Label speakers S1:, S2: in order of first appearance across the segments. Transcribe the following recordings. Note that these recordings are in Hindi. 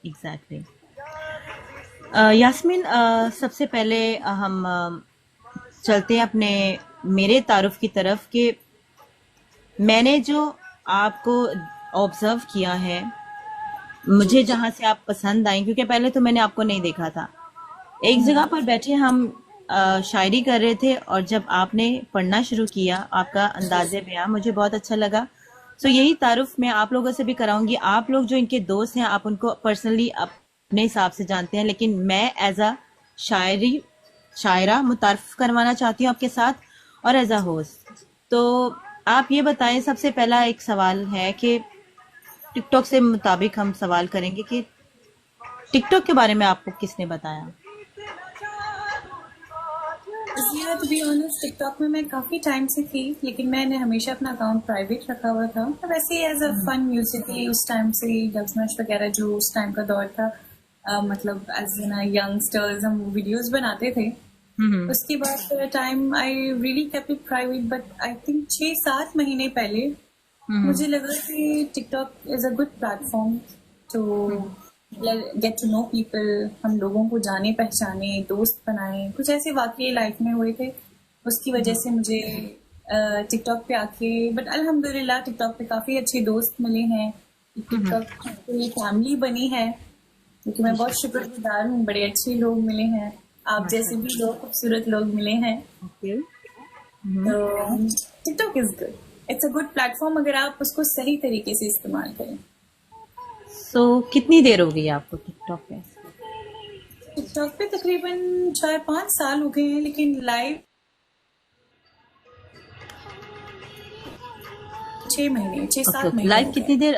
S1: एग्जैक्टली। यास्मीन, सबसे पहले हम चलते हैं अपने मेरे तारुफ की तरफ कि मैंने जो आपको ऑब्जर्व किया है,
S2: जी।
S1: मुझे जहाँ से आप पसंद आई, क्योंकि पहले तो मैंने आपको नहीं देखा था। एक जगह पर बैठे हम शायरी कर रहे थे, और जब आपने पढ़ना शुरू किया, आपका अंदाज़े बयां मुझे बहुत अच्छा लगा। सो यही तारुफ मैं आप लोगों से भी कराऊंगी। आप लोग जो इनके दोस्त हैं, आप उनको पर्सनली अपने हिसाब से जानते हैं, लेकिन मैं एज अ शायरी शायरा मुतारफ करवाना चाहती हूँ आपके साथ, और एज अ होस्ट। तो आप ये बताएं, सबसे पहला एक सवाल है कि टिकटॉक से मुताबिक हम सवाल करेंगे कि टिकटॉक के बारे में आपको किसने बताया?
S2: जिया टू बी ऑनेस्ट, टिकटॉक में मैं काफी टाइम से थी, लेकिन मैंने हमेशा अपना अकाउंट प्राइवेट रखा हुआ था। तो वैसे एज अ फन म्यूजिकली उस टाइम से डब स्मैश वगैरह जो उस टाइम का दौर था, मतलब एज इन यंगस्टर्स हम वीडियोस बनाते थे।
S1: हम्म।
S2: उसके बाद time I really kept it private, but I think 6-7 महीने पहले
S1: हम्म।
S2: मुझे लगा कि TikTok is a good platform to get to know people, हम लोगों को जाने पहचाने, दोस्त बनाए, कुछ ऐसे वाकई लाइफ में हुए थे। उसकी वजह से मुझे टिकटॉक पे आके, बट अल्हम्दुलिल्लाह टिकटॉक पे काफी अच्छे दोस्त मिले हैं। टिकटॉक पे फैमिली बनी है, क्योंकि मैं बहुत शुक्रगुजार हूँ। बड़े अच्छे लोग मिले हैं, आप जैसे
S1: माशाल्लाह।
S2: भी लोग, खूबसूरत लोग मिले हैं।
S1: ओके।
S2: तो TikTok is good, it's a good platform अगर आप उसको सही तरीके से इस्तेमाल करें।
S1: सो कितनी देर हो गई आपको टिकटॉक पे?
S2: टिकटॉक पे तकरीबन 4-5 साल हो गए हैं, लेकिन लाइव 6 महीने, छह
S1: ओके
S2: सात
S1: ओके।
S2: महीने
S1: लाइव
S2: हो गए।
S1: कितनी देर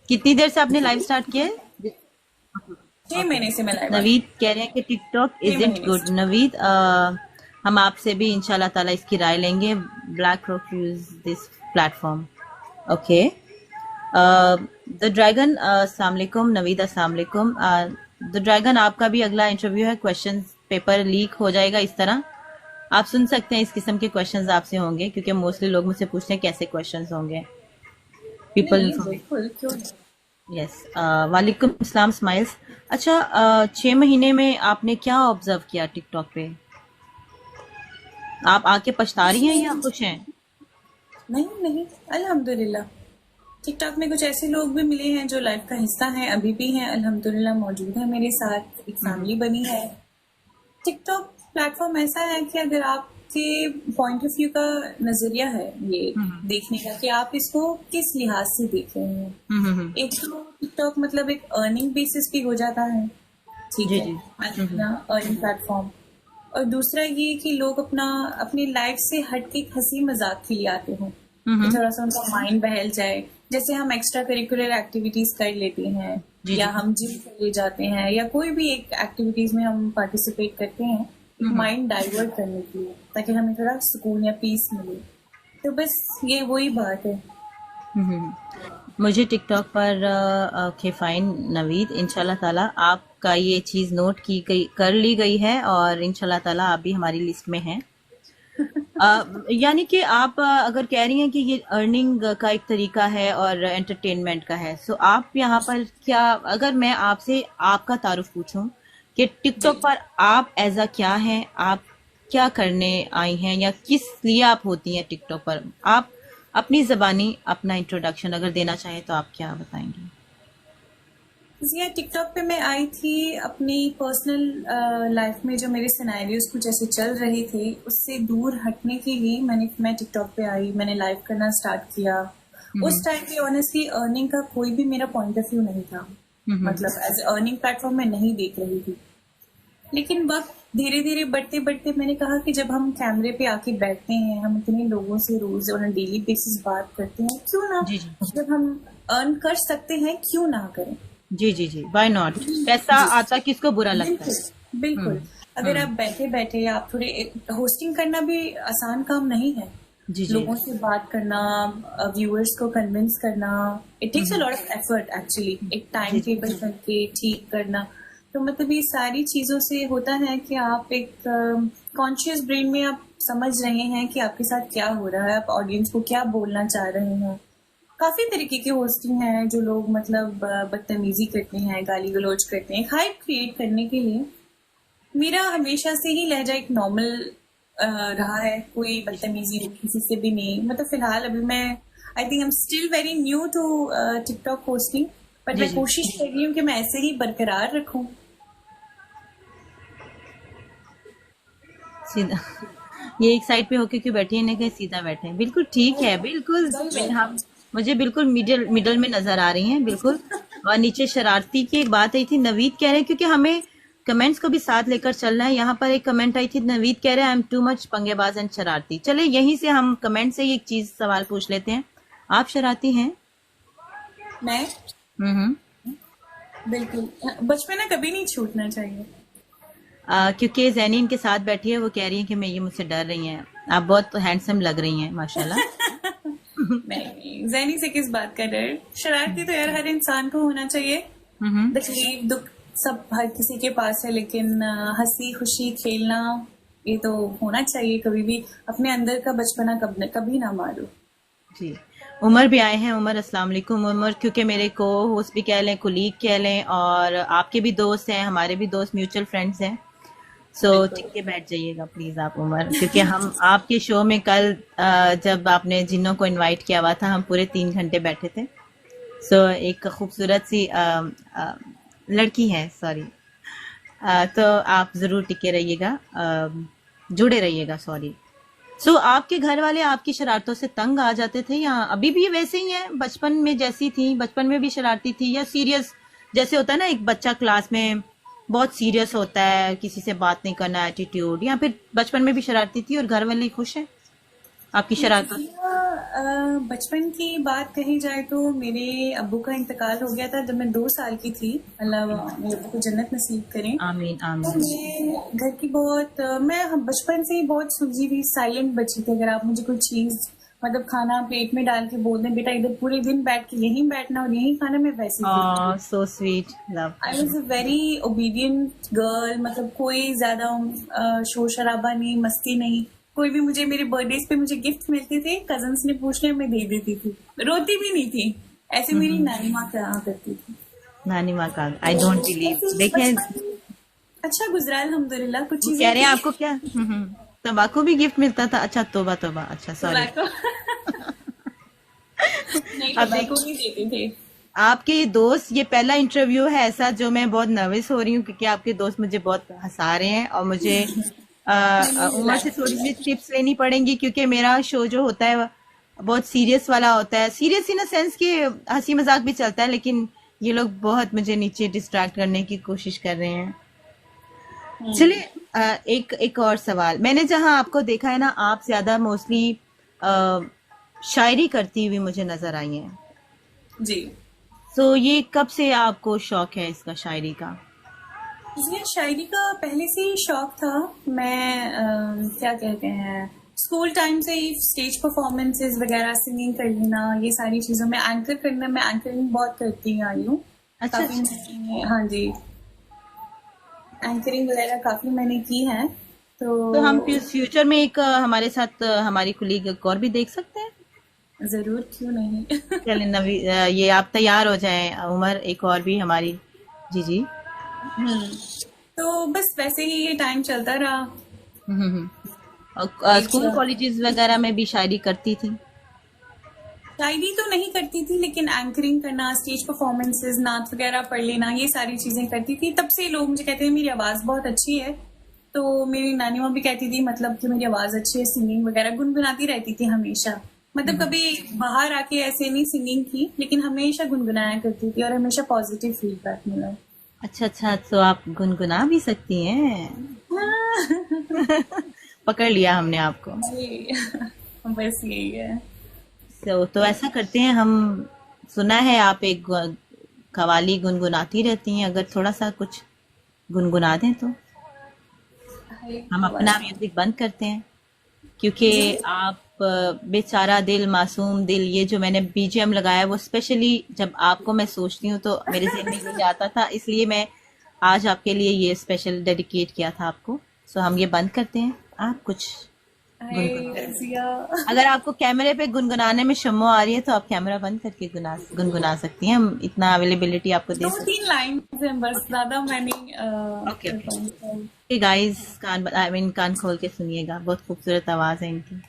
S1: कितनी देर से आपने लाइव स्टार्ट किया है? ओके।6
S2: महीने से मैं लाइव आई।
S1: नवीद कह रहे हैं कि टिकटॉक
S2: छह
S1: इज इंट
S2: महीने
S1: गुड।
S2: से।
S1: नवीद, हम आपसे भी इंशाल्लाह ताला इसकी राय लेंगे। Black rock use this platform. Okay. The dragon, अस्सलाम वालेकुम। नवीद, अस्सलाम वालेकुम। द ड्रैगन, आपका भी अगला इंटरव्यू है। क्वेश्चन पेपर लीक हो जाएगा इस तरह। आप सुन सकते हैं, इस किस्म के क्वेश्चंस आपसे होंगे, क्योंकि मोस्टली लोग मुझसे पूछते हैं कैसे क्वेश्चंस होंगे।
S2: नहीं
S1: पीपल
S2: नहीं,
S1: इन्फॉर्मेशन।
S2: बिल्कुल, क्यों नहीं?
S1: यस। वालेकुम अस्सलाम स्माइल्स। अच्छा, 6 महीने में आपने क्या ऑब्जर्व किया टिकटॉक पे? आप आके पछता
S2: कुछ
S1: रही हैं या
S2: नहीं,
S1: खुश हैं?
S2: नहीं नहीं, अल्हम्दुलिल्लाह। टिकटॉक में कुछ ऐसे लोग भी मिले हैं जो लाइफ का हिस्सा हैं, अभी भी हैं, अल्हम्दुलिल्लाह मौजूद है मेरे साथ, एक फैमिली बनी है। टिकटॉक प्लेटफॉर्म ऐसा है कि अगर आपके पॉइंट ऑफ व्यू का नजरिया है ये देखने का, कि आप इसको किस लिहाज से देख रहे हैं।
S1: हम्म।
S2: एक तो टिकटॉक मतलब एक अर्निंग बेसिस भी हो जाता है, ठीक
S1: जी
S2: है,
S1: जी।
S2: अपना अर्निंग प्लेटफॉर्म। और दूसरा ये कि लोग अपना अपनी लाइफ से हट के एक हंसी मजाक के लिए आते हैं, कि
S1: हम्म।
S2: थोड़ा सा उनका माइंड बहल जाए। जैसे हम एक्स्ट्रा करिकुलर एक्टिविटीज कर लेते हैं,
S1: जी
S2: या
S1: जी।
S2: हम जिम चले जाते हैं, या कोई भी एक एक्टिविटीज में हम पार्टिसिपेट करते हैं एक माइंड डाइवर्ट करने के लिए, ताकि हमें थोड़ा सुकून या पीस मिले। तो बस ये वही बात है।
S1: हम्म। मुझे टिकटॉक पर ओके फाइन नवीद, इंशाल्लाह ताला आपका ये चीज़ नोट की गई, कर ली गई है, और इंशाल्लाह ताला आप भी हमारी लिस्ट में हैं। यानी कि आप अगर कह रही हैं कि ये अर्निंग का एक तरीका है और एंटरटेनमेंट का है, सो आप यहाँ पर क्या, अगर मैं आपसे आपका तारुफ पूछूं कि
S2: जी,
S1: टिकटॉक पर आप एज अ क्या हैं, आप क्या करने आई हैं, या किस लिए आप होती हैं टिकटॉक पर? आप अपनी जबानी अपना इंट्रोडक्शन अगर देना चाहें तो आप क्या बताएंगी?
S2: जी, टिकटॉक पे मैं आई थी अपनी पर्सनल लाइफ में जो मेरे सिनेरियोज कुछ ऐसे चल रहे थे, उससे दूर हटने के लिए मैं टिकटॉक पे आई, मैंने लाइव करना स्टार्ट किया। उस टाइम पे ऑनेस्टली अर्निंग का कोई भी मेरा पॉइंट ऑफ व्यू नहीं था, मतलब एज अर्निंग प्लेटफॉर्म मैं नहीं देख रही थी। लेकिन वक्त धीरे धीरे बढ़ते बढ़ते मैंने कहा कि जब हम कैमरे पे आके बैठते हैं, हम इतने लोगों से रोज ऑन डेली बेसिस बात करते हैं, क्यों ना,
S1: जी जी।
S2: जब हम अर्न कर सकते हैं क्यों ना करें।
S1: जी जी जी, वाई नॉट? पैसा
S2: जी,
S1: आता किसको बुरा लगता है?
S2: बिल्कुल बिल्कुल। अगर
S1: हम्म।
S2: आप बैठे बैठे, आप थोड़े, होस्टिंग करना भी आसान काम नहीं है।
S1: जी जी।
S2: लोगों से बात करना, व्यूअर्स को कन्विंस करना, it takes a lot of effort actually, एक टाइम
S1: जी जी।
S2: टेबल करके ठीक करना। तो मतलब ये सारी चीजों से होता है कि आप एक कॉन्शियस ब्रेन में आप समझ रहे हैं कि आपके साथ क्या हो रहा है, आप ऑडियंस को क्या बोलना चाह रहे हैं। काफी तरीके की होस्टिंग है जो लोग मतलब बदतमीजी करते हैं, गाली गलौज करते हैं हाइप क्रिएट करने के लिए। मेरा हमेशा से ही लहजा एक नॉर्मल रहा है, कोई बदतमीजी किसी से भी नहीं। मतलब फिलहाल अभी मैं I think I am still very new to TikTok hosting, but
S1: जी
S2: मैं
S1: जी
S2: कोशिश कर रही हूँ कि मैं ऐसे ही बरकरार रखूं।
S1: सीधा ये एक साइड पे होके क्यों बैठी है, इन्हें कहीं सीधा बैठे हैं, बिल्कुल ठीक है, बिल्कुल हम मुझे बिल्कुल मिडिल मिडल में नजर आ रही हैं बिल्कुल। और नीचे शरारती की एक बात आई थी, नवीद कह रहे हैं, क्योंकि हमें कमेंट्स को भी साथ लेकर चलना है। यहाँ पर एक कमेंट आई थी, नवीद कह रहे हैं आई एम टू मच पंगेबाज एंड शरारती। चले यहीं से हम कमेंट से ही एक चीज सवाल पूछ लेते हैं, आप शरारती हैं?
S2: मैं
S1: हम्म।
S2: बिल्कुल, बचपना कभी नहीं छूटना चाहिए।
S1: क्योंकि जैनी इनके साथ बैठी है, वो कह रही है कि मैं ये मुझसे डर रही हैं। आप बहुत हैंडसम लग रही हैं माशाल्लाह।
S2: नहीं, जैनी से किस बात का डर। शरारती तो यार हर इंसान को होना चाहिए।
S1: हम्म।
S2: तकलीफ दुख सब हर किसी के पास है, लेकिन हंसी खुशी खेलना ये तो होना चाहिए। कभी भी अपने अंदर का बचपना कभी ना मारो।
S1: जी, उमर भी आए हैं। उमर, अस्सलाम वालेकुम उमर, क्योंकि मेरे को होस्ट भी कह लें, कुलीग कह लें, और आपके भी दोस्त हैं, हमारे भी दोस्त म्यूचुअल फ्रेंड्स हैं। सो टिक के बैठ जाइएगा प्लीज आप उमर, क्योंकि हम आपके शो में कल जब आपने जिन्नों को इनवाइट किया हुआ था, हम पूरे 3 घंटे बैठे थे। सो एक खूबसूरत सी लड़की है, सॉरी, तो आप जरूर टिके रहिएगा, जुड़े रहिएगा, सॉरी। सो आपके घर वाले आपकी शरारतों से तंग आ जाते थे, या अभी भी वैसे ही हैं, बचपन में जैसी थी, बचपन में भी शरारती थी, या सीरियस जैसे होता है ना एक बच्चा क्लास में बहुत सीरियस होता है, किसी से बात नहीं करना एटीट्यूड, या फिर बचपन में भी शरारती थी और घर वाले खुश हैं आपकी शरारतों से?
S2: बचपन की बात कही जाए तो मेरे अब्बू का इंतकाल हो गया था जब मैं 2 साल की थी। अल्लाह मेरे अब्बू को जन्नत नसीब करें।
S1: आमीन
S2: तो
S1: आमीन।
S2: मैं घर की बहुत मैं बचपन से ही बहुत सुलझी हुई साइलेंट बच्ची थी। अगर आप मुझे कोई चीज मतलब खाना प्लेट में डाल के बोल दें बेटा इधर पूरे दिन बैठ के यहीं बैठना और यहीं खाना, मैं वैसी थी।
S1: So sweet, love.
S2: I was a very obedient girl. मतलब कोई ज्यादा शोर शराबा नहीं, मस्ती नहीं। कोई भी मुझे मेरे बर्थडेज पे मुझे गिफ्ट मिलते थे, कजन्स ने पूछने मैं दे देती थी, रोती भी नहीं थी। ऐसे मेरी नानी माँ कहा करती थी।
S1: नानी माँ का आई डोंट बिलीव।
S2: ऐसे
S1: देखें,
S2: बचपन अच्छा गुजरा अल्हम्दुलिल्लाह। कुछ
S1: वो
S2: चीजें
S1: कह रहे हैं
S2: थी
S1: आपको क्या तंबाकू भी गिफ्ट मिलता था? अच्छा, तोबा तोबा, अच्छा सॉरी।
S2: tobacco। नहीं,
S1: अब
S2: tobacco
S1: देखिए,
S2: नहीं देते थे।
S1: आपके ये दोस्त, ये पहला इंटरव्यू है ऐसा जो मैं बहुत नर्वस हो रही हूँ, क्योंकि आपके दोस्त मुझे बहुत हंसा रहे हैं, और मुझे उमर से थोड़ी सी टिप्स लेनी पड़ेंगी, क्योंकि मेरा शो जो होता है बहुत सीरियस वाला होता है। सीरियस इन द सेंस कि हंसी मजाक भी चलता है, लेकिन ये लोग बहुत मुझे नीचे डिस्ट्रैक्ट करने की कोशिश कर रहे हैं। चलिए, एक एक और सवाल। मैंने जहां आपको देखा है ना, आप ज्यादा मोस्टली शायरी करती हुई मुझे नजर आई हैं।
S2: जी,
S1: सो ये कब से आपको शौक है इसका, शायरी का?
S2: मुझे शायरी का पहले से ही शौक था। मैं क्या कहते हैं, स्कूल टाइम से ही स्टेज परफॉर्मेंसेस वगैरह, सिंगिंग कर लेना, ये सारी चीजों में एंकर करना, मैं एंकरिंग बहुत करती आई हूँ।
S1: अच्छा
S2: काफी
S1: अच्छा।
S2: मैंने, हाँ जी, एंकरिंग वगैरह काफी मैंने की है।
S1: तो हम
S2: तो
S1: फ्यूचर में एक हमारे साथ हमारी कुलीग एक और भी देख सकते हैं?
S2: जरूर, क्यों नहीं।
S1: चलिए नवी, ये आप तैयार हो जाएं उमर, एक और भी हमारी। जी जी।
S2: हम्म, तो बस वैसे ही ये टाइम चलता रहा।
S1: और
S2: एक
S1: स्कूल कॉलेजेस वगैरह में भी शायरी करती थी?
S2: शायरी तो नहीं करती थी, लेकिन एंकरिंग करना, स्टेज परफॉर्मेंसेस, नाच वगैरह पढ़ लेना, ये सारी चीजें करती थी। तब से लोग मुझे कहते हैं मेरी आवाज बहुत अच्छी है। तो मेरी नानी माँ भी कहती थी मतलब कि मेरी आवाज अच्छी है, सिंगिंग वगैरह गुनगुनाती रहती थी हमेशा। मतलब कभी बाहर आके ऐसे नहीं सिंगिंग की, लेकिन हमेशा गुनगुनाया करती थी और हमेशा पॉजिटिव फीडबैक मिला।
S1: अच्छा अच्छा, तो आप गुनगुना भी सकती हैं। पकड़ लिया हमने आपको।
S2: जी, बस यही है।
S1: तो ऐसा करते हैं हम, सुना है आप एक कवाली गुनगुनाती रहती हैं, अगर थोड़ा सा कुछ गुनगुना दें तो हम अपना म्यूजिक बंद करते हैं, क्योंकि आप बेचारा दिल, मासूम दिल, ये जो मैंने बीजीएम लगाया वो स्पेशली जब आपको मैं सोचती हूँ तो मेरे ज़हन में ये आता था, इसलिए मैं आज आपके लिए ये स्पेशल डेडिकेट किया था आपको। सो हम ये बंद करते हैं, आप कुछ गुनगुनाते हुए।
S2: जिया।
S1: अगर आपको कैमरे पे गुनगुनाने में शम्मो आ रही है तो आप कैमरा बंद करके गुनगुना सकती हैं, हम इतना अवेलेबिलिटी आपको दे
S2: दो
S1: सकते
S2: तीन लाइन है बस, ज्यादा मैं नहीं
S1: हैं। ओके
S2: कर
S1: ओके।
S2: पाऊंगी।
S1: गाइस कान आई मीन कान खोल के सुनिएगा, बहुत खूबसूरत आवाज है इनकी।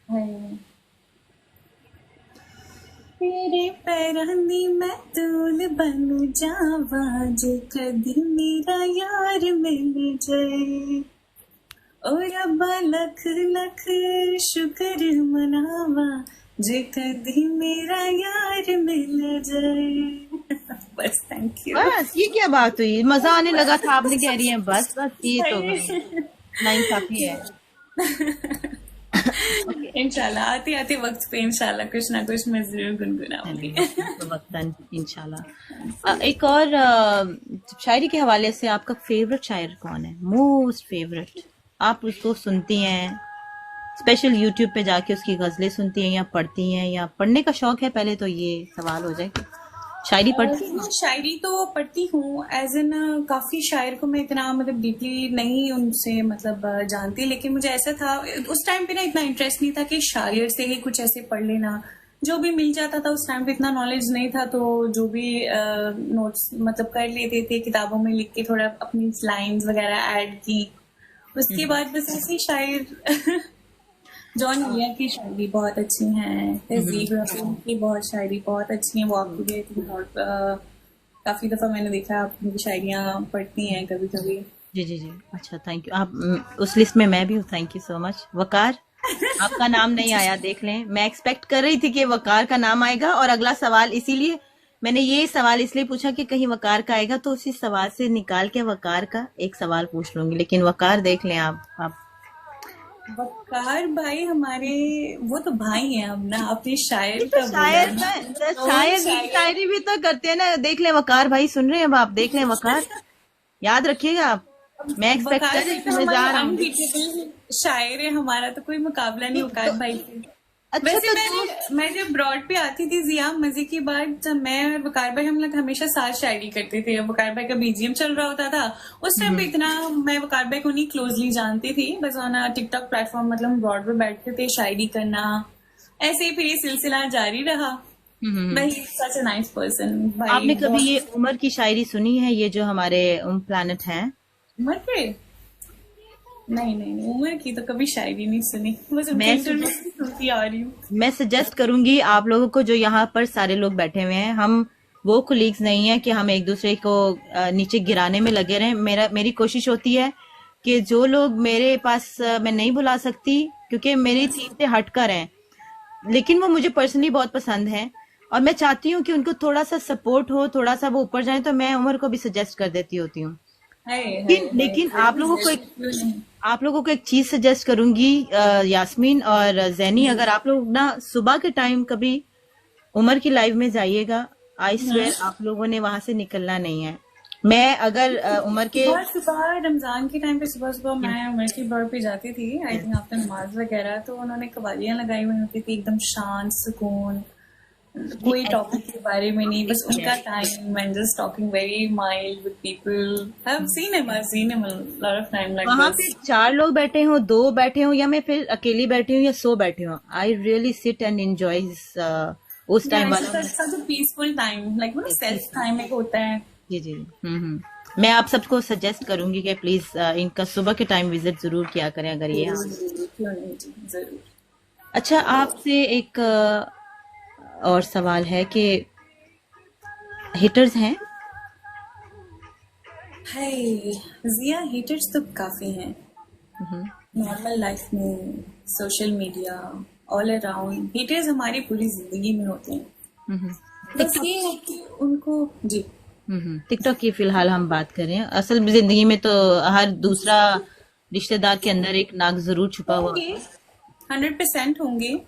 S2: है। तेरे पैरां दी मैं तूल बन जावा, जे कदी मेरा यार मिल जाए। ओ रब्बा लख लख शुक्र मनावा, जे कदी मेरा यार मिल जाए। बस थैंक यू।
S1: बस ये क्या बात हुई, मजा आने लगा था, आपने कह रही है बस बस, ये तो भाई नाइंसाफी है। ओके।
S2: इंशाल्लाह आते आते वक्त पे इंशाल्लाह कुछ ना कुछ मैं जरूर गुनगुनाऊंगी।
S1: तो वक्तन इंशाल्लाह। एक और शायरी के हवाले से आपका फेवरेट शायर कौन है, मोस्ट फेवरेट? आप उसको सुनती हैं स्पेशल यूट्यूब पे जाके, उसकी गजलें सुनती हैं या पढ़ती हैं, या पढ़ने का शौक है? पहले तो ये सवाल हो जाए कि शायरी पढ़ती हैं?
S2: मैं शायरी तो पढ़ती हूँ, एज एन काफी शायर को मैं इतना मतलब डीपली नहीं उनसे मतलब जानती, लेकिन मुझे ऐसा था उस टाइम पे ना, इतना इंटरेस्ट नहीं था कि शायर से ही कुछ ऐसे पढ़ लेना, जो भी मिल जाता था उस टाइम पे, इतना नॉलेज नहीं था, तो जो भी नोट्स मतलब कर लेते थे, किताबों में लिख के थोड़ा अपनी लाइंस वगैरह ऐड की। उसके बाद बस ऐसे ही शायर जॉन मिलिया की शायरी बहुत अच्छी है, तहजीब रसूल की बहुत शायरी बहुत अच्छी है, वो आपको भी बहुत काफी दफा मैंने देखा आप उनकी शायरियाँ पढ़ती हैं कभी कभी।
S1: जी जी जी, अच्छा थैंक यू। आप उस लिस्ट में मैं भी हूँ, थैंक यू सो मच। वकार, आपका नाम नहीं आया, देख लें। मैं एक्सपेक्ट कर रही थी कि वकार का नाम आएगा, और अगला सवाल इसीलिए मैंने ये सवाल इसलिए पूछा कि कहीं वकार का आएगा तो उसी सवाल से निकाल के वकार का एक सवाल पूछ लूंगी, लेकिन वकार देख लें आप।
S2: वकार भाई हमारे वो तो भाई हैं अब ना, अपने शायर
S1: तो
S2: का बोला
S1: शायर
S2: ना, तो
S1: शायर शायरी भी तो करते हैं ना, देख लें वकार भाई, सुन रहे हैं अब आप, देख लें वकार, याद रखिएगा आप। मैं एक्सपेक्ट
S2: वकार
S1: कर रही
S2: भाई
S1: थी,
S2: तो
S1: मैं जा
S2: हमारे
S1: रहा हूँ।
S2: अनबीटेबल शायर है, हमारा तो कोई मुकाबला नहीं वकार भाई से।
S1: अच्छा
S2: वैसे
S1: तो
S2: मैं जब ब्रॉड पे आती थी जिया, मजे की बात, जब मैं और वकार भाई हम लोग हमेशा साथ शायरी करते थे, वकार भाई का बीजीएम चल रहा होता था उस टाइम पे, इतना मैं वकार भाई को नहीं क्लोजली जानती थी, बस ऑन टिकटॉक प्लेटफॉर्म मतलब हम ब्रॉड पे बैठते थे शायरी करना, ऐसे ही फिर ये सिलसिला जारी रहा। भाई सच ए नाइस पर्सन भाई।
S1: आपने कभी ये उमर की शायरी सुनी है, ये जो हमारे प्लैनेट हैं?
S2: उमर पे नहीं नहीं नहीं, उमर की तो कभी शायरी नहीं सुनी, बस उनके
S1: मैं
S2: इंटरव्यू सुनती आ रही हूँ।
S1: मैं सजेस्ट करूंगी आप लोगों को, जो यहाँ पर सारे लोग बैठे हुए हैं, हम वो कुलीग्स नहीं है कि हम एक दूसरे को नीचे गिराने में लगे रहें। मेरी कोशिश होती है कि जो लोग मेरे पास मैं नहीं बुला सकती क्योंकि मेरी थीम से हटकर हैं, लेकिन वो मुझे पर्सनली बहुत पसंद है और मैं चाहती हूँ कि उनको थोड़ा सा सपोर्ट हो, थोड़ा सा वो ऊपर जाए, तो मैं उमर को भी सजेस्ट कर देती होती हूँ। लेकिन आप लोगों को एक चीज सजेस्ट करूंगी, यास्मीन और जैनी, अगर आप लोग ना सुबह के टाइम कभी उमर की लाइव में जाइएगा, आई स्वेयर आप लोगों ने वहां से निकलना नहीं है। मैं अगर उमर के
S2: सुबह रमजान के टाइम पे सुबह सुबह मैं उमर की बर्ड पे जाती थी, आई थिंक आफ्टर नमाज वगैरह, तो उन्होंने कवालियां लगाई हुई होती थी, एकदम शांत सुकून, कोई टॉपिक के बारे में नहीं, बस उनका time and just talking very mild with people. I have seen him lot of time like
S1: वहां पे 4 लोग बैठे हों, 2 बैठे हों, या मैं फिर अकेली बैठी हूँ या 100 बैठे हों, I really sit and enjoy उस टाइम वाला
S2: पीसफुल टाइम, लाइक वो सेल्फ टाइम एक होता है।
S1: जी जी। मैं आप सबको सजेस्ट करूंगी कि प्लीज इनका सुबह के टाइम विजिट जरूर किया करें अगर ये
S2: क्यों नहीं जी, जरूर।
S1: अच्छा, आपसे एक और सवाल है कि हिटर्स हैं?
S2: हाय जिया, हेटर्स तो काफी हैं नॉर्मल लाइफ में, social media, all around haters हमारी पूरी जिंदगी में होते हैं। बस ये है कि उनको जी
S1: टिकटॉक की फिलहाल हम बात करें, असल जिंदगी में तो हर दूसरा रिश्तेदार के अंदर एक नाक जरूर छुपा हुआ है।
S2: 100% होंगे।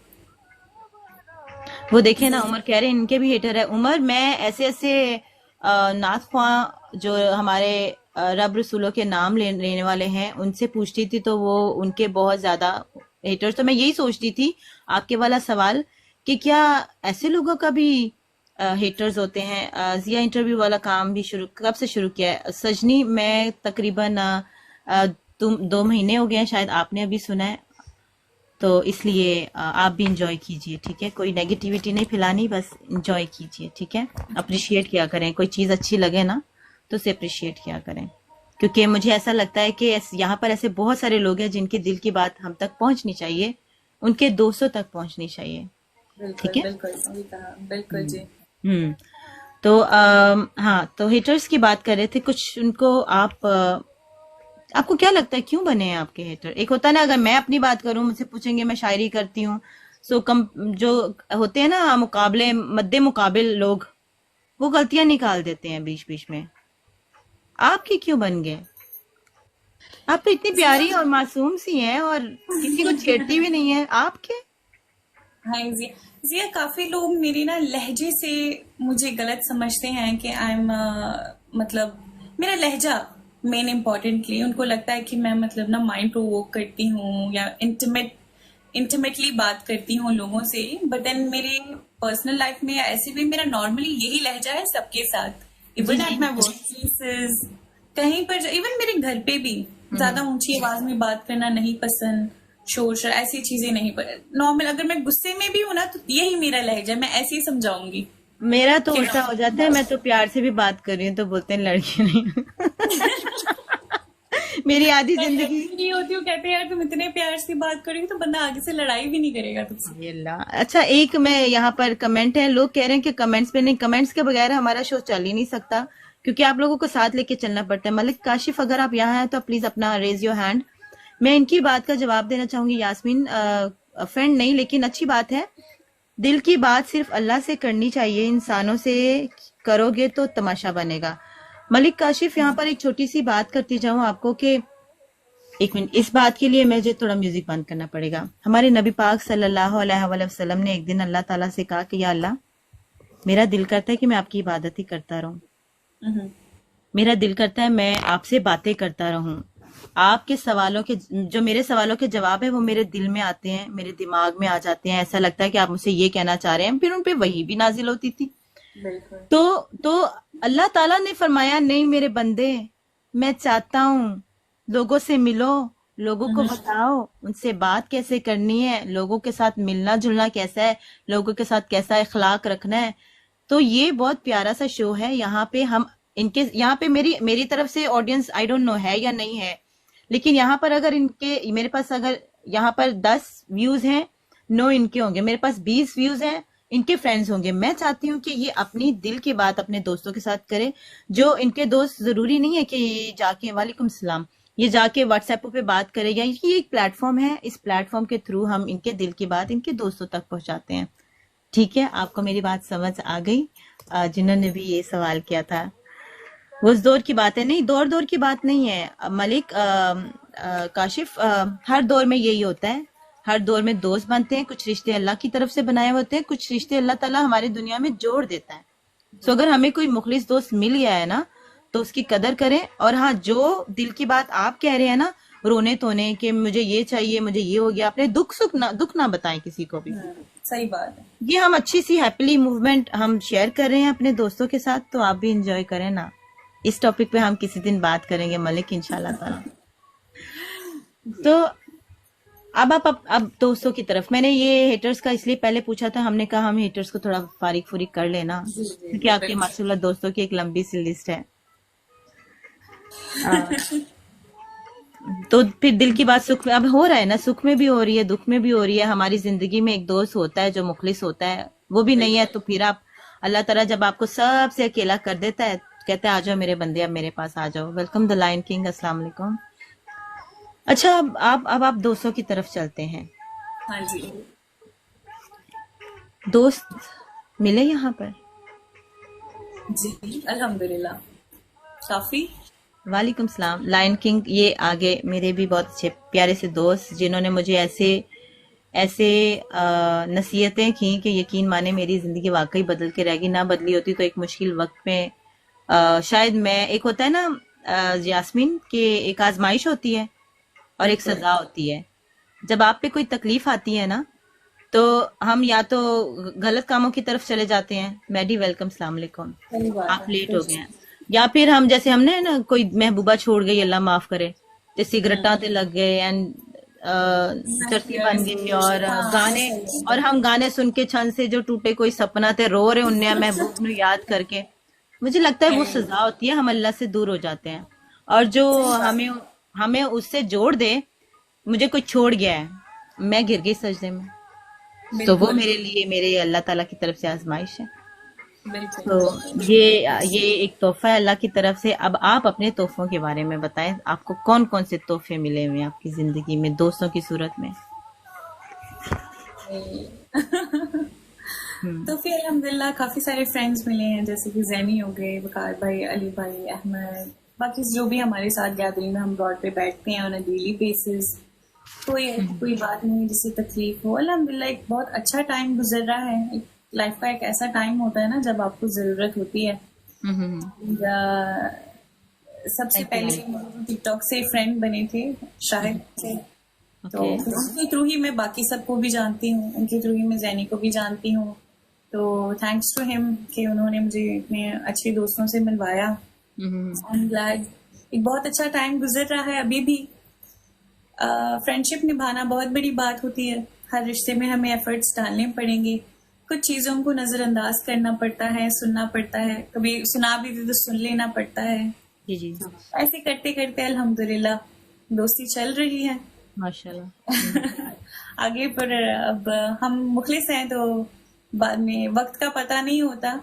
S1: वो देखे ना, उमर कह रहे हैं इनके भी हेटर है। उमर, मैं ऐसे ऐसे नाथ ख्वां जो हमारे रब रसूलों के नाम लेने वाले हैं उनसे पूछती थी, तो वो उनके बहुत ज्यादा हेटर्स, तो मैं यही सोचती थी आपके वाला सवाल कि क्या ऐसे लोगों का भी हेटर्स होते हैं? जिया, इंटरव्यू वाला काम भी कब से शुरू किया है? सजनी, मैं तकरीबन 2 महीने हो गए हैं, शायद आपने अभी सुना है। तो इसलिए आप भी इंजॉय कीजिए, ठीक है। कोई नेगेटिविटी नहीं फैलानी, बस इंजॉय कीजिए, ठीक है। अप्रिशिएट किया करें, कोई चीज अच्छी लगे ना तो उसे अप्रिशिएट किया करें, क्योंकि मुझे ऐसा लगता है कि यहाँ पर ऐसे बहुत सारे लोग हैं जिनके दिल की बात हम तक पहुंचनी चाहिए, उनके दोस्तों तक पहुंचनी चाहिए, ठीक
S2: बिल्कुल
S1: है।
S2: बिल्कुल सही कहा, बिल्कुल जी।
S1: हम्म। तो हाँ, तो हेटर्स की बात कर रहे थे कुछ, उनको आप आपको क्या लगता है क्यों बने हैं आपके हेटर? एक होता है ना, अगर मैं अपनी बात करूं, मुझसे पूछेंगे मैं शायरी करती हूँ, सो कम जो होते हैं ना मुकाबले, मद्दे मुकाबिल लोग, वो गलतियां निकाल देते हैं बीच बीच में। आपके क्यों बन गए? आप तो इतनी प्यारी और मासूम सी हैं और किसी को छेड़ती भी नहीं है, आपके?
S2: हाँ जी। जिया, काफी लोग मेरी ना लहजे से मुझे गलत समझते हैं कि आई एम मतलब मेरा लहजा मेन इम्पोर्टेंटली उनको लगता है कि मैं मतलब ना माइंड प्रोवोक करती हूँ या इंटीमेटली बात करती हूँ लोगों से, बट देन मेरे पर्सनल लाइफ में या ऐसे भी मेरा नॉर्मली यही लहजा है सबके साथ,
S1: जी
S2: इवन
S1: जी।
S2: एट माई वर्क प्लेसेस, कहीं पर, इवन मेरे घर पे भी ज्यादा ऊंची आवाज में बात करना नहीं पसंद, शोर शोर ऐसी चीजें नहीं। नॉर्मल अगर मैं गुस्से में भी हूं ना तो यही मेरा लहजा है, मैं ऐसे ही समझाऊंगी
S1: मेरा तो
S2: कि
S1: उल्टा हो जाता है, मैं तो प्यार से भी बात कर रही हूँ तो बोलते हैं लड़की नहीं। मेरी आधी
S2: मैं
S1: जिंदगी।
S2: लड़की नहीं होती हूँ, कहते हैं यार तुम इतने प्यार से बात करोगी तो बंदा आगे से लड़ाई भी नहीं करेगा तुमसे।
S1: ये अल्लाह। अच्छा, एक मैं यहाँ पर कमेंट है, लोग कह रहे हैं कि कमेंट्स पे नहीं, कमेंट्स के बगैर हमारा शो चल ही नहीं सकता, क्योंकि आप लोगों को साथ लेके चलना पड़ता है। मलिक काशिफ, अगर आप यहाँ हैं तो प्लीज अपना रेज योर हैंड। मैं इनकी बात का जवाब देना चाहूंगी। यास्मीन फ्रेंड नहीं, लेकिन अच्छी बात है। दिल की बात सिर्फ अल्लाह से करनी चाहिए, इंसानों से करोगे तो तमाशा बनेगा। मलिक काशिफ, यहाँ पर एक छोटी सी बात करती जाऊं आपको कि एक मिनट, इस बात के लिए मुझे थोड़ा म्यूजिक बंद करना पड़ेगा। हमारे नबी पाक सल्लल्लाहु अलैहि वसल्लम ने एक दिन अल्लाह ताला से कहा कि या अल्लाह, मेरा दिल करता है कि मैं आपकी इबादत ही करता रहूं,
S2: हम्म,
S1: मेरा दिल करता है मैं आपसे बातें करता रहूं, आपके सवालों के, जो मेरे सवालों के जवाब है वो मेरे दिल में आते हैं, मेरे दिमाग में आ जाते हैं, ऐसा लगता है कि आप मुझसे ये कहना चाह रहे हैं, फिर उन पे वही भी नाजिल होती थी।
S2: बिल्कुल।
S1: तो अल्लाह ताला ने फरमाया, नहीं मेरे बंदे, मैं चाहता हूँ लोगों से मिलो, लोगों को बताओ उनसे बात कैसे करनी है, लोगों के साथ मिलना जुलना कैसा है, लोगों के साथ कैसा इखलाक रखना है। तो ये बहुत प्यारा सा शो है। यहाँ पे हम इनके, यहाँ पे मेरी तरफ से ऑडियंस आई डोंट नो है या नहीं है, लेकिन यहाँ पर अगर इनके, मेरे पास अगर यहाँ पर 10 व्यूज हैं, 9 इनके होंगे, मेरे पास 20 व्यूज हैं, इनके फ्रेंड्स होंगे। मैं चाहती हूँ कि ये अपनी दिल की बात अपने दोस्तों के साथ करें, जो इनके दोस्त जरूरी नहीं है कि ये जाके, वालेकुम सलाम, ये जाके व्हाट्सएप पे बात करे, या ये एक प्लेटफॉर्म है, इस प्लेटफॉर्म के थ्रू हम इनके दिल की बात इनके दोस्तों तक पहुंचाते हैं। ठीक है, आपको मेरी बात समझ आ गई? जिन्होंने भी ये सवाल किया था, वो उस दौर की बात है, नहीं दौर की बात नहीं है मलिक काशिफ। हर दौर में यही होता है, हर दौर में दोस्त बनते हैं, कुछ रिश्ते अल्लाह की तरफ से बनाए होते हैं, कुछ रिश्ते अल्लाह ताला हमारी दुनिया में जोड़ देता है। सो अगर हमें कोई मुखलिस दोस्त मिल गया है ना, तो उसकी कदर करें। और हाँ, जो दिल की बात आप कह रहे हैं ना, रोने धोने कि मुझे ये चाहिए, मुझे ये हो गया, अपने दुख ना बताएं किसी को भी।
S2: सही बात है।
S1: ये हम अच्छी सी हैप्पीली मूवमेंट हम शेयर कर रहे हैं अपने दोस्तों के साथ, तो आप भी इंजॉय करें ना। इस टॉपिक पे हम किसी दिन बात करेंगे मलिक, इंशाल्लाह ताला। तो अब दोस्तों की तरफ, मैंने ये हेटर्स का इसलिए पहले पूछा था, हमने कहा हम हेटर्स को थोड़ा फारिग फुरिग कर लेना, क्योंकि आपकी माशाल्लाह दोस्तों की एक लंबी सी लिस्ट है। तो फिर दिल की बात सुख में अब हो रहा है ना, सुख में भी हो रही है, दुख में भी हो रही है। हमारी जिंदगी में एक दोस्त होता है जो मुखलिस होता है, वो भी नहीं है तो फिर आप, अल्लाह ताला जब आपको सबसे अकेला कर देता है, कहते हैं आ जाओ मेरे बंदे, अब मेरे पास आ जाओ। वेलकम द लायन किंग, अस्सलाम वालेकुम। अच्छा, अब आप दोस्तों की तरफ चलते हैं।
S2: हाँ जी।
S1: दोस्त मिले यहाँ पर?
S2: जी अल्हम्दुलिल्लाह, काफी।
S1: वालेकुम सलाम। लायन किंग, ये आगे मेरे भी बहुत अच्छे प्यारे से दोस्त, जिन्होंने मुझे ऐसे नसीहतें की कि यकीन माने मेरी जिंदगी वाकई बदल के रहेगी। ना बदली होती तो एक मुश्किल वक्त में शायद मैं, एक होता है ना यास्मीन, कि एक आजमाइश होती है और एक सजा होती है। जब आप पे कोई तकलीफ आती है ना, तो हम या तो गलत कामों की तरफ चले जाते हैं, मैडी वेलकम सलाम वालेकुम, आप लेट हो गए हैं, या फिर हम, जैसे हमने ना कोई महबूबा छोड़ गई, अल्लाह माफ करे, ते सिगरेटा ते लग गए एंड चरती बन गई, और
S2: हाँ
S1: गाने,
S2: सही
S1: और
S2: है।
S1: हम गाने सुन के छन से जो टूटे कोई सपना थे रो रहे उन्हें महबूब नु याद करके, मुझे लगता है वो
S2: है,
S1: सजा होती है, हम अल्लाह से दूर हो जाते हैं। और जो
S2: सही बात
S1: हमें हमें उससे जोड़ दे, मुझे कोई छोड़ गया है, मैं गिर गई सजदे में,
S2: है।
S1: तो वो
S2: बिल्कुल
S1: मेरे लिए मेरे अल्लाह ताला की तरफ से आजमाइश है।
S2: बिल्कुल
S1: तो
S2: बिल्कुल।
S1: ये एक तोहफा है अल्लाह की तरफ से। अब आप अपने तोहफों के बारे में बताएं, आपको कौन कौन से तोहफे मिले हुए हैं आपकी जिंदगी में दोस्तों की सूरत में? हम्म।
S2: तो फिर अल्हम्दुलिल्लाह काफी सारे फ्रेंड्स मिले हैं, जैसे कि जैनी हो गए, वकार भाई, अली भाई, अहमद, बाकी जो भी हमारे साथ गैदरिंग में हम ब्रॉड पे बैठते हैं ऑन अ डेली बेसिस। कोई बात नहीं जिससे तकलीफ हो। अल्हम्दुलिल्लाह एक बहुत अच्छा टाइम गुजर रहा है। एक लाइफ का एक ऐसा टाइम होता है ना जब आपको जरूरत होती है। या सबसे पहले टिकटॉक से फ्रेंड बने थे शाहिद से, तो
S1: ओके।
S2: फिर उनके थ्रू ही मैं बाकी सबको भी जानती हूँ, उनके थ्रू ही मैं जैनी को भी जानती हूँ। तो थैंक्स टू हिम कि उन्होंने मुझे इतने अच्छे दोस्तों से मिलवाया। I am glad. एक बहुत अच्छा टाइम गुजर रहा है अभी भी। फ्रेंडशिप निभाना बहुत बड़ी बात होती है, हर रिश्ते में हमें एफर्ट्स डालने पड़ेंगे। कुछ चीजों को नजरअंदाज करना पड़ता है, सुनना पड़ता है, कभी सुना भी दे तो सुन लेना पड़ता है।
S1: जी जी।
S2: ऐसे करते करते अल्हम्दुलिल्लाह दोस्ती चल रही है।
S1: माशाल्लाह।
S2: आगे पर अब हम मुखलिस हैं तो बाद में वक्त का पता नहीं होता।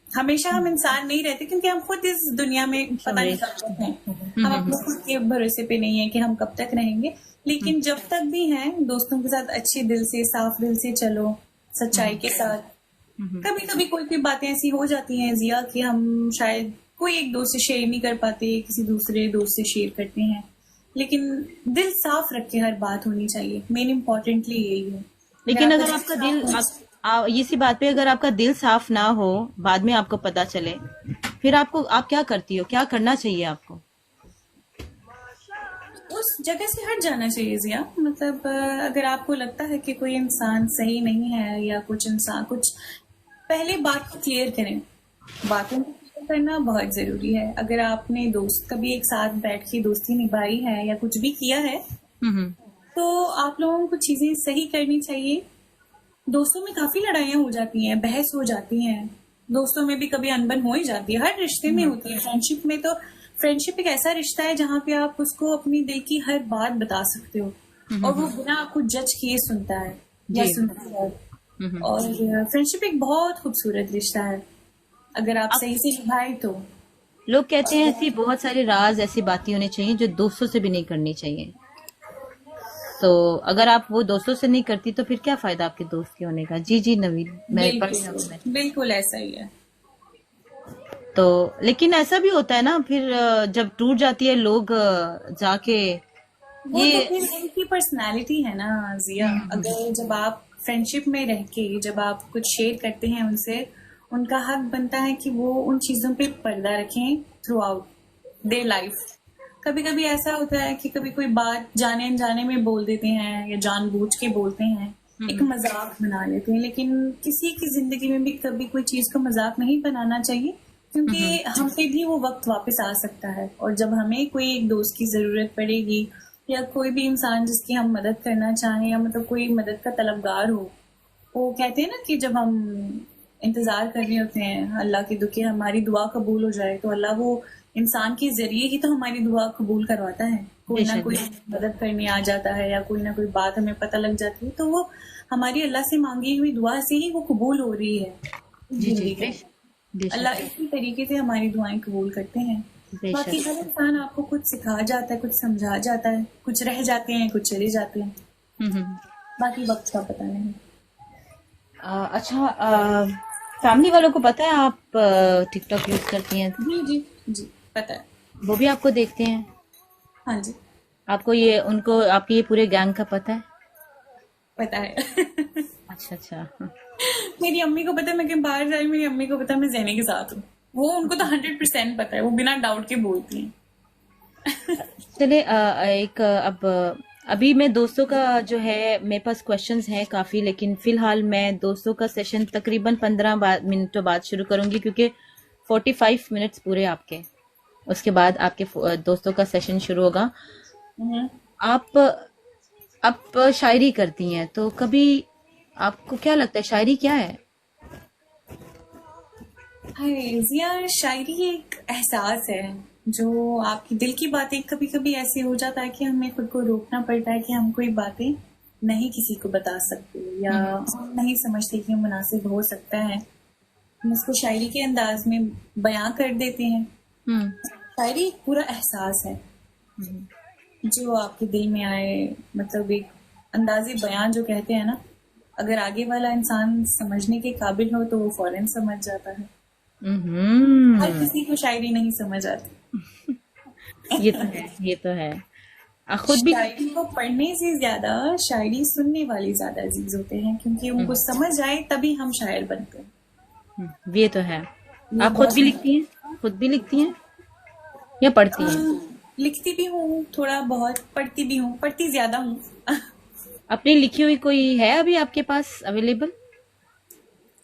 S2: हमेशा हम इंसान नहीं रहते क्योंकि हम खुद इस दुनिया में पता नहीं कब तक हैं। हम अपने खुद के भरोसे पे नहीं है कि हम कब तक रहेंगे, लेकिन जब तक भी हैं दोस्तों के साथ अच्छे दिल से, साफ दिल से चलो, सच्चाई के साथ। कभी कभी कोई कोई बातें ऐसी हो जाती हैं जिया कि हम शायद कोई एक दोस्त से शेयर नहीं कर पाते, किसी दूसरे दोस्त से शेयर करते हैं, लेकिन दिल साफ रख के हर बात होनी चाहिए। मेन इम्पोर्टेंटली यही है।
S1: लेकिन अगर आपका दिल ये सी बात पे अगर आपका दिल साफ ना हो, बाद में आपको पता चले, फिर आप क्या करती हो, क्या करना चाहिए आपको?
S2: उस जगह से हट जाना चाहिए जिया। मतलब अगर आपको लगता है कि कोई इंसान सही नहीं है या कुछ इंसान कुछ, पहले बात को क्लियर करें। बातों को क्लियर करना बहुत जरूरी है। अगर आपने दोस्त कभी एक साथ बैठ के दोस्ती निभाई है या कुछ भी किया है, तो आप लोगों को चीजें सही करनी चाहिए। दोस्तों में काफी लड़ाइयाँ हो जाती हैं, बहस हो जाती हैं, दोस्तों में भी कभी अनबन हो ही जाती है, हर रिश्ते में होती है। फ्रेंडशिप में तो फ्रेंडशिप एक ऐसा रिश्ता है जहाँ पे आप उसको अपनी दिल की हर बात बता सकते हो और वो बिना आपको जज किए सुनता है या सुनती है। और फ्रेंडशिप एक बहुत खूबसूरत रिश्ता है अगर आप सही से निभाए तो।
S1: लोग कहते हैं ऐसी बहुत सारे राज, ऐसी बातें होनी चाहिए जो दोस्तों से भी नहीं करनी चाहिए। तो अगर आप वो दोस्तों से नहीं करती तो फिर क्या फायदा आपके दोस्त के होने का? जी जी नवीन, मैं पढ़ रहा हूँ मैं।
S2: बिल्कुल ऐसा ही है।
S1: तो लेकिन ऐसा भी होता है ना, फिर जब टूट जाती है लोग जाके
S2: वो
S1: ये
S2: तो फिर उनकी पर्सनालिटी है ना जिया। अगर जब आप फ्रेंडशिप में रह के जब आप कुछ शेयर करते हैं उनसे, उनका हक बनता है कि वो उन चीजों पे पर्दा रखें थ्रू आउट देयर लाइफ। कभी कभी ऐसा होता है कि कभी कोई बात जाने अनजाने में बोल देते हैं या जानबूझ के बोलते हैं, एक मजाक बना लेते हैं, लेकिन किसी की जिंदगी में भी कभी कोई चीज को मजाक नहीं बनाना चाहिए क्योंकि हम पे भी वो वक्त वापस आ सकता है। और जब हमें कोई एक दोस्त की जरूरत पड़ेगी या कोई भी इंसान जिसकी हम मदद करना चाहें या मतलब कोई मदद का तलबगार हो, वो कहते हैं ना कि जब हम इंतजार कर रहे होते हैं अल्लाह के दुआ हमारी दुआ कबूल हो जाए, तो अल्लाह वो इंसान के जरिए ही तो हमारी दुआ कबूल करवाता है। कोई ना कोई मदद करने आ जाता है या कोई ना कोई बात हमें पता लग जाती है, तो वो हमारी अल्लाह से मांगी हुई दुआ से ही वो कबूल हो रही है। अल्लाह इसी तरीके से हमारी दुआएं कबूल करते हैं। बाकी हर इंसान आपको कुछ सिखा जाता है, कुछ समझा जाता है, कुछ रह जाते हैं, कुछ चले जाते हैं। बाकी वक्त का पता नहीं।
S1: अच्छा, फैमिली वालों को पता है आप टिकटॉक यूज करती हैं?
S2: जी जी जी पता है।
S1: वो भी आपको देखते हैं?
S2: हाँ जी।
S1: आपको ये उनको आपके ये पूरे गैंग का पता है?
S2: पता है।
S1: अच्छा अच्छा।
S2: मेरी अम्मी को पता है मैं कहीं बाहर जा रही हूँ, मेरी अम्मी को पता है मैं ज़ैनी के साथ हूँ। वो उनको तो 100% पता है, वो बिना डाउट के बोलती हैं।
S1: चले अब अभी मैं दोस्तों का जो है मेरे पास क्वेश्चंस हैं काफी, लेकिन फिलहाल मैं दोस्तों का सेशन तकरीबन 15 मिनटों बाद शुरू करूंगी क्योंकि 45 मिनट्स पूरे आपके, उसके बाद आपके दोस्तों का सेशन शुरू होगा। आप आप शायरी करती हैं, तो कभी आपको क्या लगता है शायरी क्या है?
S2: हाय जिया, शायरी एक एहसास है जो आपकी दिल की बातें कभी कभी ऐसे हो जाता है कि हमें खुद को रोकना पड़ता है कि हम कोई बातें नहीं किसी को बता सकते या हम नहीं समझते कि ये मुनासिब हो सकता है, हम उसको शायरी के अंदाज में बयां कर देते हैं।
S1: हम्म।
S2: शायरी एक पूरा एहसास है जो आपके दिल में आए, मतलब एक अंदाजे बयां जो कहते हैं ना, अगर आगे वाला इंसान समझने के काबिल हो तो वो फौरन समझ जाता है। हर
S1: हम्म।
S2: किसी को शायरी नहीं समझ आती।
S1: ये तो है, ये तो है। खुद भी
S2: शायरी को पढ़ने से ज्यादा शायरी सुनने वाले ज्यादा अजीज होते हैं, क्योंकि उनको समझ आए तभी हम शायर बनते हैं।
S1: ये तो है।
S2: ये
S1: आप खुद
S2: बहुत
S1: भी लिखती हैं? खुद भी लिखती हैं या पढ़ती हैं?
S2: लिखती भी हूँ थोड़ा बहुत, पढ़ती भी हूँ, पढ़ती ज्यादा हूँ।
S1: अपनी लिखी हुई कोई है अभी आपके पास अवेलेबल?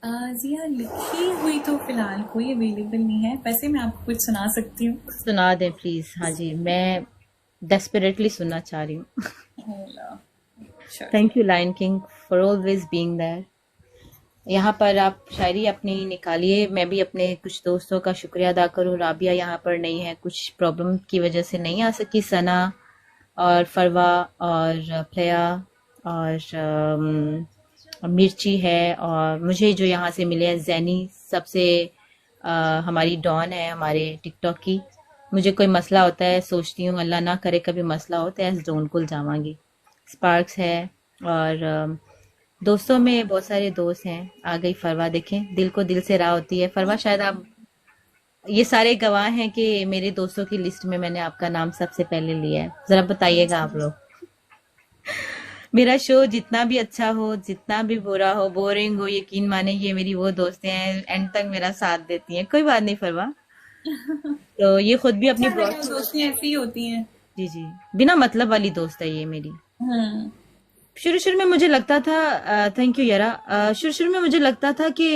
S2: जिया, लिखी हुई तो फिलहाल कोई अवेलेबल नहीं है, वैसे मैं आपको कुछ सुना सकती हूँ।
S1: सुना दें प्लीज। हाँ जी, मैं डेस्परेटली सुनना चाह रही हूँ।
S2: Sure.
S1: Thank you Lion King for always being there. यहाँ पर आप शायरी अपनी निकालिए, मैं भी अपने कुछ दोस्तों का शुक्रिया अदा करूँ। राबिया यहाँ पर नहीं है, कुछ प्रॉब्लम की वजह से नहीं आ सकी। सना और फरवा और प्लेया और मिर्ची है, और मुझे जो यहाँ से मिले हैं जैनी, सबसे हमारी डॉन है हमारे टिकटॉक की। मुझे कोई मसला होता है, सोचती हूँ अल्लाह ना करे कभी मसला हो तो ऐसे जोन कुल जावांगी। स्पार्क्स है, और दोस्तों में बहुत सारे दोस्त हैं। आ गई फरवा, देखें दिल को दिल से राह होती है। फरवा, शायद आप ये सारे गवाह हैं कि मेरे दोस्तों की लिस्ट में मैंने आपका नाम सबसे पहले लिया है। जरा बताइएगा आप लोग। मेरा शो जितना भी अच्छा हो, जितना भी बुरा हो, बोरिंग हो, यकीन माने ये मेरी वो दोस्तें हैं एंड तक मेरा साथ देती हैं। कोई बात नहीं फरवा, तो ये खुद भी अपनी
S2: अच्छा है, दोस्तें ऐसी ही होती हैं।
S1: जी जी, बिना मतलब वाली दोस्त है ये मेरी।
S2: हम्म।
S1: शुरू शुरू में मुझे लगता था, थैंक यू यारा, शुरू शुरू में मुझे लगता था कि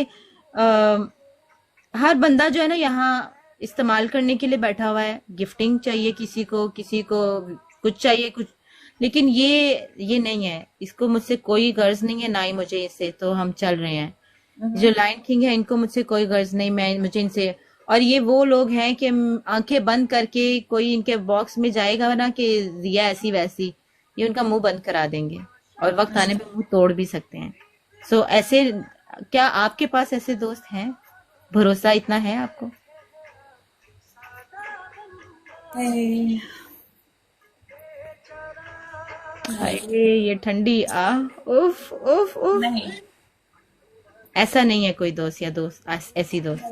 S1: हर बंदा जो है ना यहाँ इस्तेमाल करने के लिए बैठा हुआ है। गिफ्टिंग चाहिए किसी को कुछ चाहिए कुछ, लेकिन ये नहीं है। इसको मुझसे कोई गर्ज नहीं है, ना ही मुझे इससे, तो हम चल रहे हैं। जो लायन किंग है इनको मुझसे कोई गर्ज नहीं, मुझे इनसे। और ये वो लोग हैं कि आंखें बंद करके कोई इनके बॉक्स में जाएगा ना कि रिया ऐसी वैसी, ये उनका मुंह बंद करा देंगे और वक्त आने पे मुंह तोड़ भी सकते हैं। सो ऐसे, क्या आपके पास ऐसे दोस्त हैं? भरोसा इतना है आपको?
S2: नहीं।
S1: अरे ये ठंडी उफ उफ उफ।
S2: नहीं।
S1: ऐसा नहीं है कोई दोस्त या ऐसी दोस्त?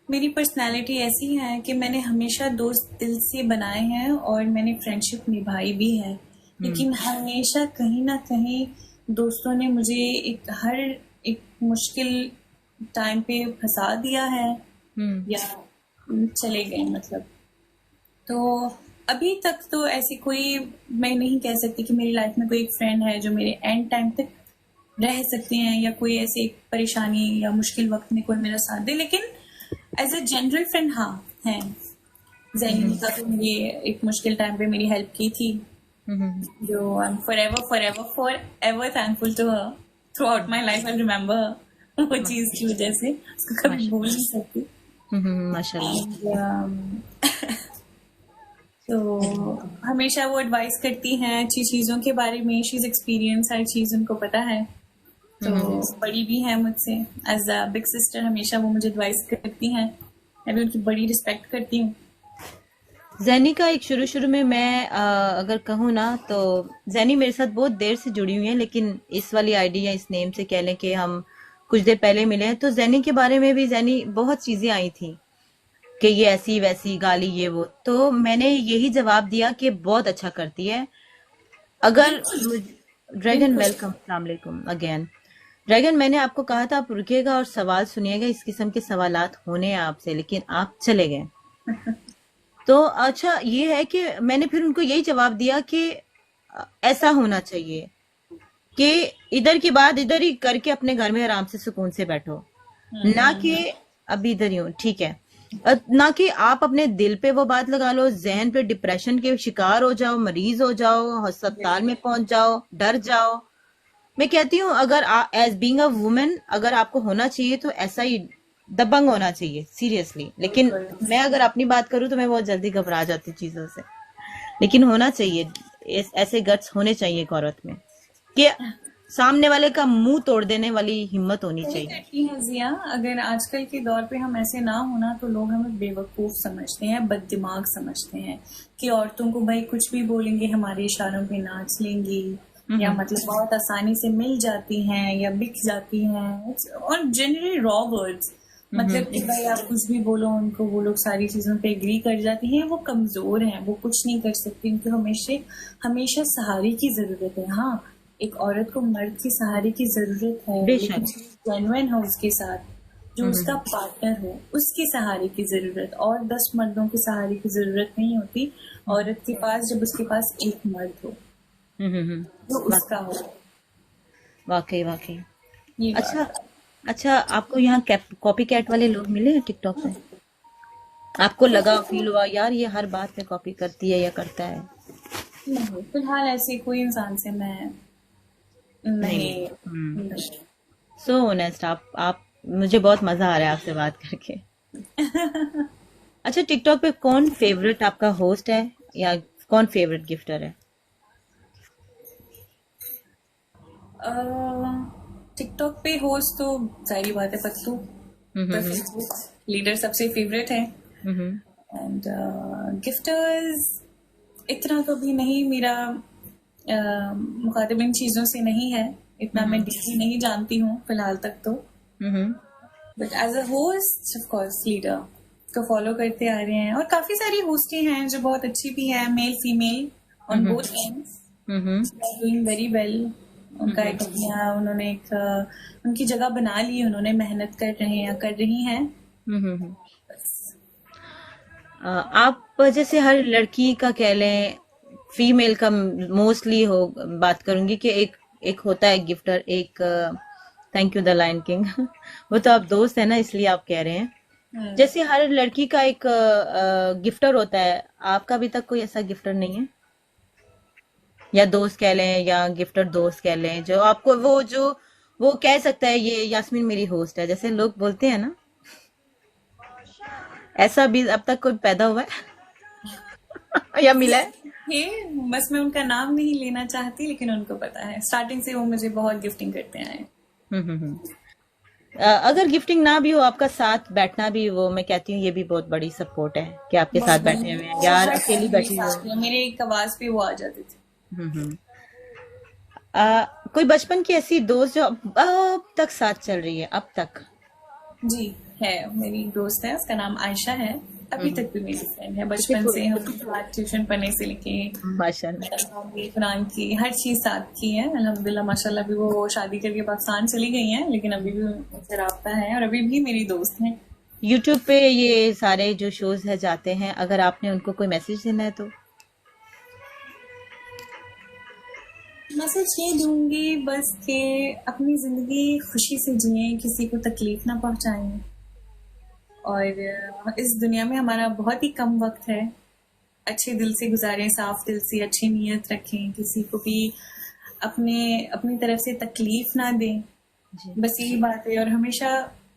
S2: मेरी पर्सनालिटी ऐसी है कि मैंने हमेशा दोस्त दिल से बनाए हैं और मैंने फ्रेंडशिप निभाई भी है, लेकिन हमेशा कहीं ना कहीं दोस्तों ने मुझे हर एक मुश्किल टाइम पे फंसा दिया है या चले गए, मतलब। तो अभी तक तो ऐसी कोई, मैं नहीं कह सकती कि मेरी लाइफ में कोई एक फ्रेंड है जो मेरे एंड टाइम तक रह सकते हैं या कोई ऐसी परेशानी या मुश्किल वक्त में कोई मेरा साथ दे, लेकिन एज अ जनरल फ्रेंड हाँ है। जैनी का तो मेरी एक मुश्किल टाइम पे मेरी हेल्प की थी, जो I am forever thankful to her throughout my life. I remember वो चीज की वजह से उसको कभी भूल नहीं सकती।
S1: माशाल्लाह।
S2: तो हमेशा वो एडवाइस करती हैं अच्छी चीजों के बारे में, शी इज एक्सपीरियंस, हर चीज उनको पता है। तो बड़ी भी है मुझसे, एज अ बिग सिस्टर हमेशा वो मुझे एडवाइस करती हैं, मैं भी उनकी बड़ी रिस्पेक्ट करती हूँ।
S1: जैनी का एक शुरू में मैं अगर कहूँ ना, तो जैनी मेरे साथ बहुत देर से जुड़ी हुई है, लेकिन इस वाली आईडी या इस नेम से कह लें कि हम कुछ देर पहले मिले हैं। तो जैनी के बारे में भी जैनी बहुत चीजें आई थी कि ये ऐसी वैसी गाली ये वो, तो मैंने यही जवाब दिया कि बहुत अच्छा करती है। अगर ड्रैगन, वेलकम, अस्सलाम वालेकुम अगेन। ड्रैगन, मैंने आपको कहा था आप रुकिएगा और सवाल सुनिएगा, इस किस्म के सवालात होने हैं आपसे, लेकिन आप चले गए। तो अच्छा ये है कि मैंने फिर उनको यही जवाब दिया कि ऐसा होना चाहिए कि इधर की बात इधर ही करके अपने घर में आराम से सुकून से बैठो, ना कि अभी इधर ही हूँ, ठीक है। ना कि आप अपने दिल पे वो बात लगा लो, जहन पे डिप्रेशन के शिकार हो जाओ, मरीज हो जाओ, अस्पताल में पहुंच जाओ, डर जाओ। मैं कहती हूँ अगर एज बीइंग अ वुमेन अगर आपको होना चाहिए तो ऐसा ही दबंग होना चाहिए, सीरियसली। लेकिन
S2: बिल्कुल।
S1: मैं अगर अपनी बात करूँ तो मैं बहुत जल्दी घबरा जाती हूँ चीजों से। लेकिन होना चाहिए, ऐसे गट्स होने चाहिए एक औरत में कि सामने वाले का मुंह तोड़ देने वाली हिम्मत होनी
S2: सही
S1: चाहिए।
S2: कहती है जिया, अगर आजकल के दौर पे हम ऐसे ना होना तो लोग हमें बेवकूफ समझते हैं, बददिमाग समझते हैं कि औरतों को भाई कुछ भी बोलेंगे हमारे इशारों पे नाच लेंगी, या
S1: हम्म
S2: मतलब बहुत आसानी से मिल जाती हैं या बिक जाती हैं, और जनरली रॉ वर्ड्स, मतलब कि भाई आप कुछ भी बोलो उनको, वो लोग सारी चीजों पे एग्री कर जाती हैं। वो कमजोर हैं, वो कुछ नहीं कर सकती, उनको हमेशा हमेशा सहारे की जरूरत है। हाँ, एक औरत को मर्द के सहारे की जरूरत है, लेकिन
S1: बेशक।
S2: जेन्युइन हो उसके साथ, जो उसका पार्टनर हो उसके सहारे की जरूरत, और 10 मर्दों के सहारे की जरूरत नहीं होती औरत के पास, जब उसके पास एक मर्द हो
S1: हम्म।
S2: जो उसका हो।
S1: वाकई वाकई।
S2: ये
S1: अच्छा,
S2: बात
S1: अच्छा, आपको यहाँ कॉपी कैट वाले लोग मिले हैं टिकटॉक पे? आपको लगा, फील हुआ यार ये हर बात में कॉपी करती है या करता है?
S2: नहीं, फिलहाल ऐसे कोई इंसान से मैं
S1: नहीं
S2: नहीं,
S1: मिले।
S2: नहीं।
S1: So honest. आप मुझे बहुत मजा आ रहा है आपसे बात करके। अच्छा, टिकटॉक पे कौन फेवरेट आपका होस्ट है, या कौन फेवरेट गिफ्टर है?
S2: टिकटॉक पे होस्ट तो सारी बात है, पत्तू
S1: हम्म
S2: लीडर सबसे फेवरेट है।
S1: हम्म
S2: एंड गिफ्टर्स इतना तो भी नहीं, मेरा मुखातिब इन चीजों से नहीं है, इतना मैं डीपली नहीं जानती हूँ फिलहाल तक तो।
S1: Hmm
S2: but as a host of course leader को फॉलो करते आ रहे हैं, और काफी सारी होस्टें हैं जो बहुत अच्छी भी है, male female on both ends,
S1: hmm
S2: doing very well. उनका एक उन्होंने एक उनकी जगह बना ली, उन्होंने मेहनत कर रहे हैं या कर रही हैं।
S1: हम्म। आप जैसे हर लड़की का कह लें, फीमेल का मोस्टली हो बात करूंगी कि एक एक होता है गिफ्टर, एक thank you the Lion King. वो तो आप दोस्त है ना, इसलिए आप कह रहे हैं। जैसे हर लड़की का एक गिफ्टर होता है, आपका अभी तक कोई ऐसा गिफ्टर नहीं है? या दोस्त कह लें, या गिफ्टर दोस्त कह लें, जो आपको वो कह सकता है ये यास्मीन मेरी होस्ट है, जैसे लोग बोलते हैं ना, ऐसा भी अब तक कोई पैदा हुआ है या मिला है?
S2: ये बस मैं उनका नाम नहीं लेना चाहती, लेकिन उनको पता है, स्टार्टिंग से वो मुझे बहुत गिफ्टिंग करते आए हैं।
S1: हम्म। अगर गिफ्टिंग ना भी हो, आपका साथ बैठना भी, वो मैं कहती हूँ ये भी बहुत बड़ी सपोर्ट है कि आपके साथ बैठे हुए हैं,
S2: वो
S1: यार
S2: हर
S1: अकेली
S2: टाइम मेरे
S1: बैठी हो।
S2: साथ थे, मेरे एक आवाज पे वो आ जाते थे।
S1: हम्म। कोई बचपन की ऐसी दोस्त जो अब तक साथ चल रही है, अब तक?
S2: जी, है, मेरी एक दोस्त है, उसका नाम आयशा है, अभी तक भी मेरी फ्रेंड है, बचपन से हम साथ ट्यूशन पढ़ने से लेके
S1: माशाल्लाह।
S2: कुरान की हर चीज साथ की है अल्हम्दुलिल्लाह। माशाल्लाह अभी वो शादी करके पाकिस्तान चली गई हैं, लेकिन अभी भी मुझसे राब्ता है और अभी भी मेरी दोस्त हैं।
S1: यूट्यूब पे ये सारे जो शोज है जाते हैं, अगर आपने उनको कोई मैसेज देना है तो?
S2: मैसेज ये दूंगी बस कि अपनी जिंदगी खुशी से जिए, किसी को तकलीफ ना पहुंचाएं, और इस दुनिया में हमारा बहुत ही कम वक्त है, अच्छे दिल से गुजारें, साफ दिल से, अच्छी नीयत रखें, किसी को भी अपने अपनी तरफ से तकलीफ ना दें,
S1: जी।
S2: बस यही बात है। और हमेशा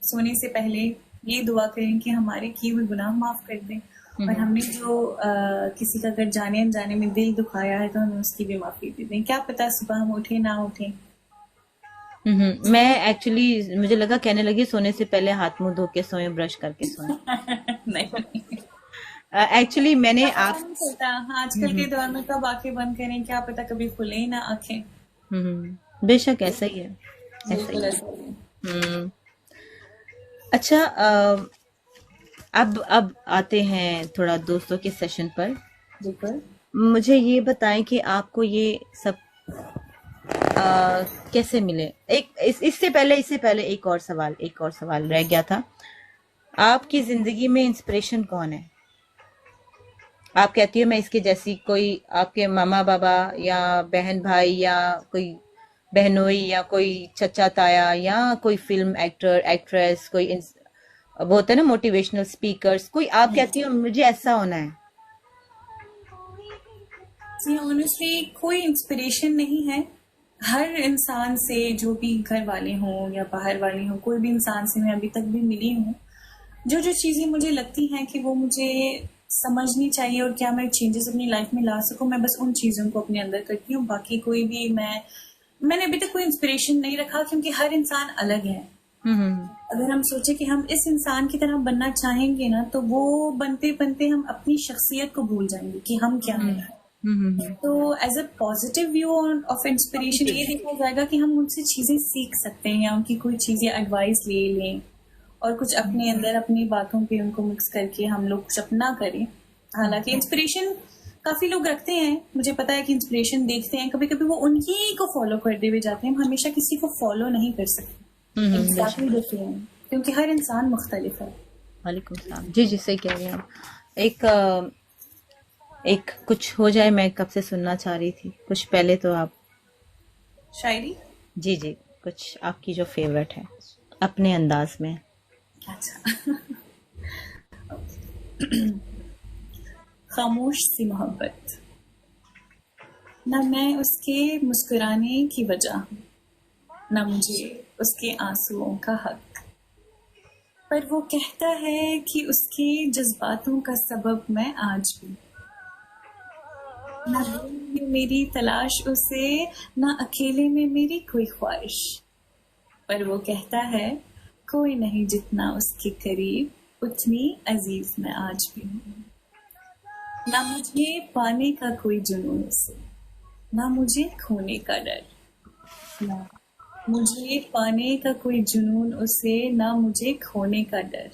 S2: सोने से पहले ये दुआ करें कि हमारे किए हुए गुनाह माफ कर दें, और हमने जो किसी का अगर जाने अनजाने में दिल दुखाया है तो हमें उसकी भी माफी दे दें। क्या पता सुबह हम उठे ना उठे।
S1: मैं एक्चुअली, मुझे लगा कहने लगी सोने से पहले हाथ मुंह धो के सोएं, ब्रश करके सोएं।
S2: नहीं,
S1: एक्चुअली मैंने
S2: पता
S1: आप
S2: नहीं चलता आजकल के दौर में, कब आंखें बंद करें क्या पता कभी खुले ही ना आंखें।
S1: बेशक ऐसा ही है, ऐसा ही
S2: बिल्कुल
S1: है।
S2: ऐसा ही है।
S1: हम्म। अच्छा, अब आते हैं थोड़ा दोस्तों के सेशन पर।
S2: बिल्कुल।
S1: मुझे ये बताएं कि आपको ये सब कैसे मिले? इससे पहले एक और सवाल रह गया था। आपकी जिंदगी में इंस्पिरेशन कौन है? आप कहती हो मैं इसके जैसी, कोई आपके मामा बाबा या बहन भाई या कोई बहनोई या कोई चचा ताया या कोई फिल्म एक्टर एक्ट्रेस, कोई वो होता है ना मोटिवेशनल स्पीकर्स, कोई आप कहती हो मुझे ऐसा होना है?
S2: जी ऑनेस्टली कोई इंस्पिरेशन नहीं है। हर इंसान से, जो भी घर वाले हों या बाहर वाले हों, कोई भी इंसान से मैं अभी तक भी मिली हूँ, जो जो चीज़ें मुझे लगती हैं कि वो मुझे समझनी चाहिए और क्या मैं चेंजेस अपनी लाइफ में ला सकूं, मैं बस उन चीज़ों को अपने अंदर करती हूँ। बाकी कोई भी मैंने अभी तक कोई इंस्पिरेशन नहीं रखा, क्योंकि हर इंसान अलग है।
S1: हम्म
S2: अगर हम सोचे कि हम इस इंसान की तरह बनना चाहेंगे ना, तो वो बनते बनते हम अपनी शख्सियत को भूल जाएंगे कि हम क्या हैं। तो as a positive view of inspiration ये देखा जाएगा कि हम उनसे चीजें सीख सकते हैं या उनकी कोई चीजें एडवाइस ले लें और कुछ अपने अंदर अपनी बातों पे उनको मिक्स करके हम लोग कुछ अपना करें। हालांकि इंस्पिरेशन काफी लोग रखते हैं, मुझे पता है कि इंस्पिरेशन देखते हैं, कभी कभी वो उन्हीं को फॉलो करते हुए जाते हैं। हम हमेशा किसी को फॉलो नहीं कर सकते, एग्जैक्टली द सेम, क्योंकि हर इंसान मुख्तलिफ है।
S1: वालेकुम सलाम। जी जी, सही कह रही हैं आप। एक कुछ हो जाए, मैं कब से सुनना चाह रही थी कुछ, पहले तो आप
S2: शायरी।
S1: जी जी, कुछ आपकी जो फेवरेट है अपने अंदाज में।
S2: अच्छा खामोश सी मोहब्बत, न मैं उसके मुस्कुराने की वजह हूँ, न मुझे उसके आंसुओं का हक, पर वो कहता है कि उसके जज्बातों का सबब मैं आज भी। न है मेरी तलाश उसे, न अकेले में मेरी कोई ख्वाहिश, पर वो कहता है कोई नहीं जितना उसके करीब, उतनी अजीज मैं आज भी हूँ। ना मुझे पाने का कोई जुनून उसे, ना मुझे खोने का डर, ना मुझे पाने का कोई जुनून उसे, ना मुझे खोने का डर,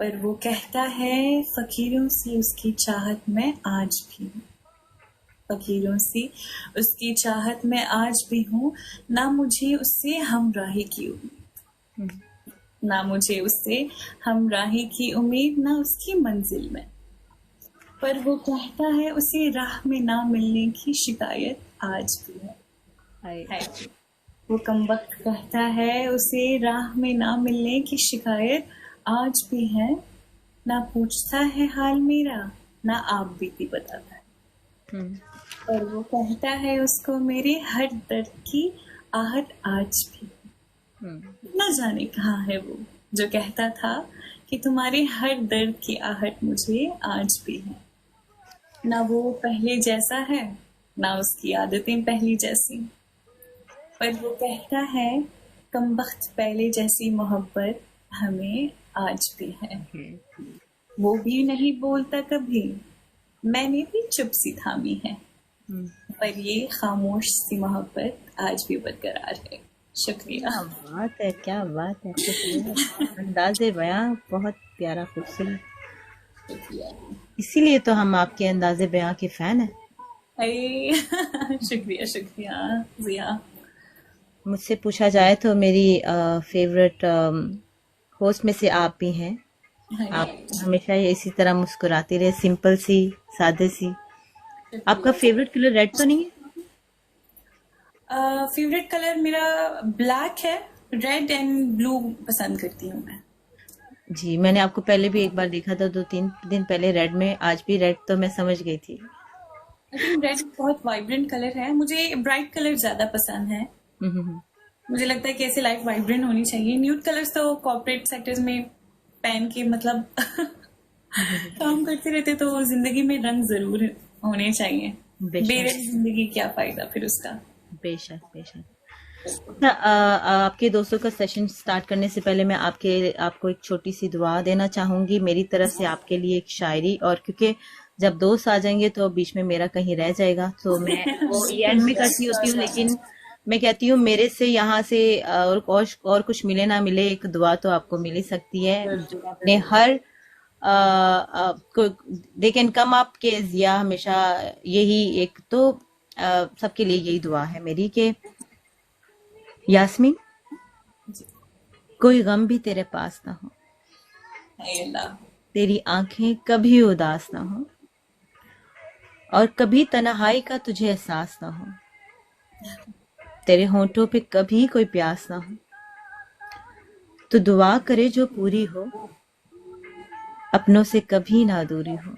S2: पर वो कहता है फकीरों से उसकी चाहत में आज भी हूँ, फकीरों से उसकी चाहत में आज भी हूँ। ना मुझे उससे हमराही की उम्मीद, ना मुझे उससे हमराही की उम्मीद, ना उसकी मंजिल में, पर वो कहता है उसे राह में ना मिलने की शिकायत आज भी है। वो कमबख्त कहता है उसे राह में ना मिलने की शिकायत आज भी है, ना पूछता है हाल मेरा, ना आप बीती बताता है, पर वो कहता है उसको मेरे हर दर्द की आहट आज भी। न जाने कहाँ है वो जो कहता था कि तुम्हारे हर दर्द की आहट मुझे आज भी है। ना वो पहले जैसा है, ना उसकी आदतें पहली जैसी, पर वो कहता है कमबख्त पहले जैसी मोहब्बत हमें आज भी है। वो भी नहीं बोलता कभी, मैंने भी चुप सी थामी है, पर ये खामोश सी मोहब्बत आज भी बरकरार है। शुक्रिया।
S1: क्या बात है, क्या बात है, अंदाज़े बयां बहुत प्यारा, खूबसूरत। इसीलिए तो हम आपके अंदाज़े बयां के फैन हैं।
S2: अरे शुक्रिया शुक्रिया जिया।
S1: मुझसे पूछा जाए तो मेरी फेवरेट होस्ट में से आप भी हैं। आप हमेशा ये इसी तरह मुस्कुराती रहे, सिंपल सी, सादे सी। आपका फेवरेट कलर रेड तो नहीं है?
S2: फेवरेट कलर मेरा ब्लैक है, रेड एंड ब्लू पसंद करती हूँ मैं।
S1: जी, मैंने आपको पहले भी एक बार देखा था, 2-3 दिन पहले रेड में, आज भी रेड, तो मैं समझ गई थी।
S2: आई थिंक रेड बहुत वाइब्रेंट कलर है, मुझे ब्राइट कलर ज्यादा पसंद है। मुझे लगता है कि ऐसे लाइफ वाइब्रेंट होनी चाहिए। न्यूड कलर्स तो कॉर्पोरेट सेक्टर्स में पहन के मतलब काम करते रहते, तो जिंदगी में रंग जरूर होने चाहिए। बेरंग जिंदगी क्या फायदा फिर उसका।
S1: बेशक बेशक। आपके दोस्तों का सेशन स्टार्ट करने से पहले मैं आपको एक छोटी सी दुआ देना चाहूंगी मेरी तरफ से, आपके लिए एक शायरी। और क्योंकि जब दोस्त आ जाएंगे तो बीच में मेरा कहीं रह जाएगा, तो मैं वो एंड में करती होती हूँ, लेकिन मैं कहती हूँ मेरे से यहाँ से और कुछ मिले ना मिले, एक दुआ तो आपको मिल ही सकती है। जो अपने हर दे कैन कम अप के जिया, हमेशा यही एक तो सबके लिए यही दुआ है मेरी कि यास्मीन, कोई गम भी तेरे पास ना हो, तेरी आंखें कभी उदास ना हो, और कभी तन्हाई का तुझे एहसास ना हो, तेरे होंठों पे कभी कोई प्यास ना हो, तो दुआ करे जो पूरी हो, अपनों से कभी ना दूरी हो,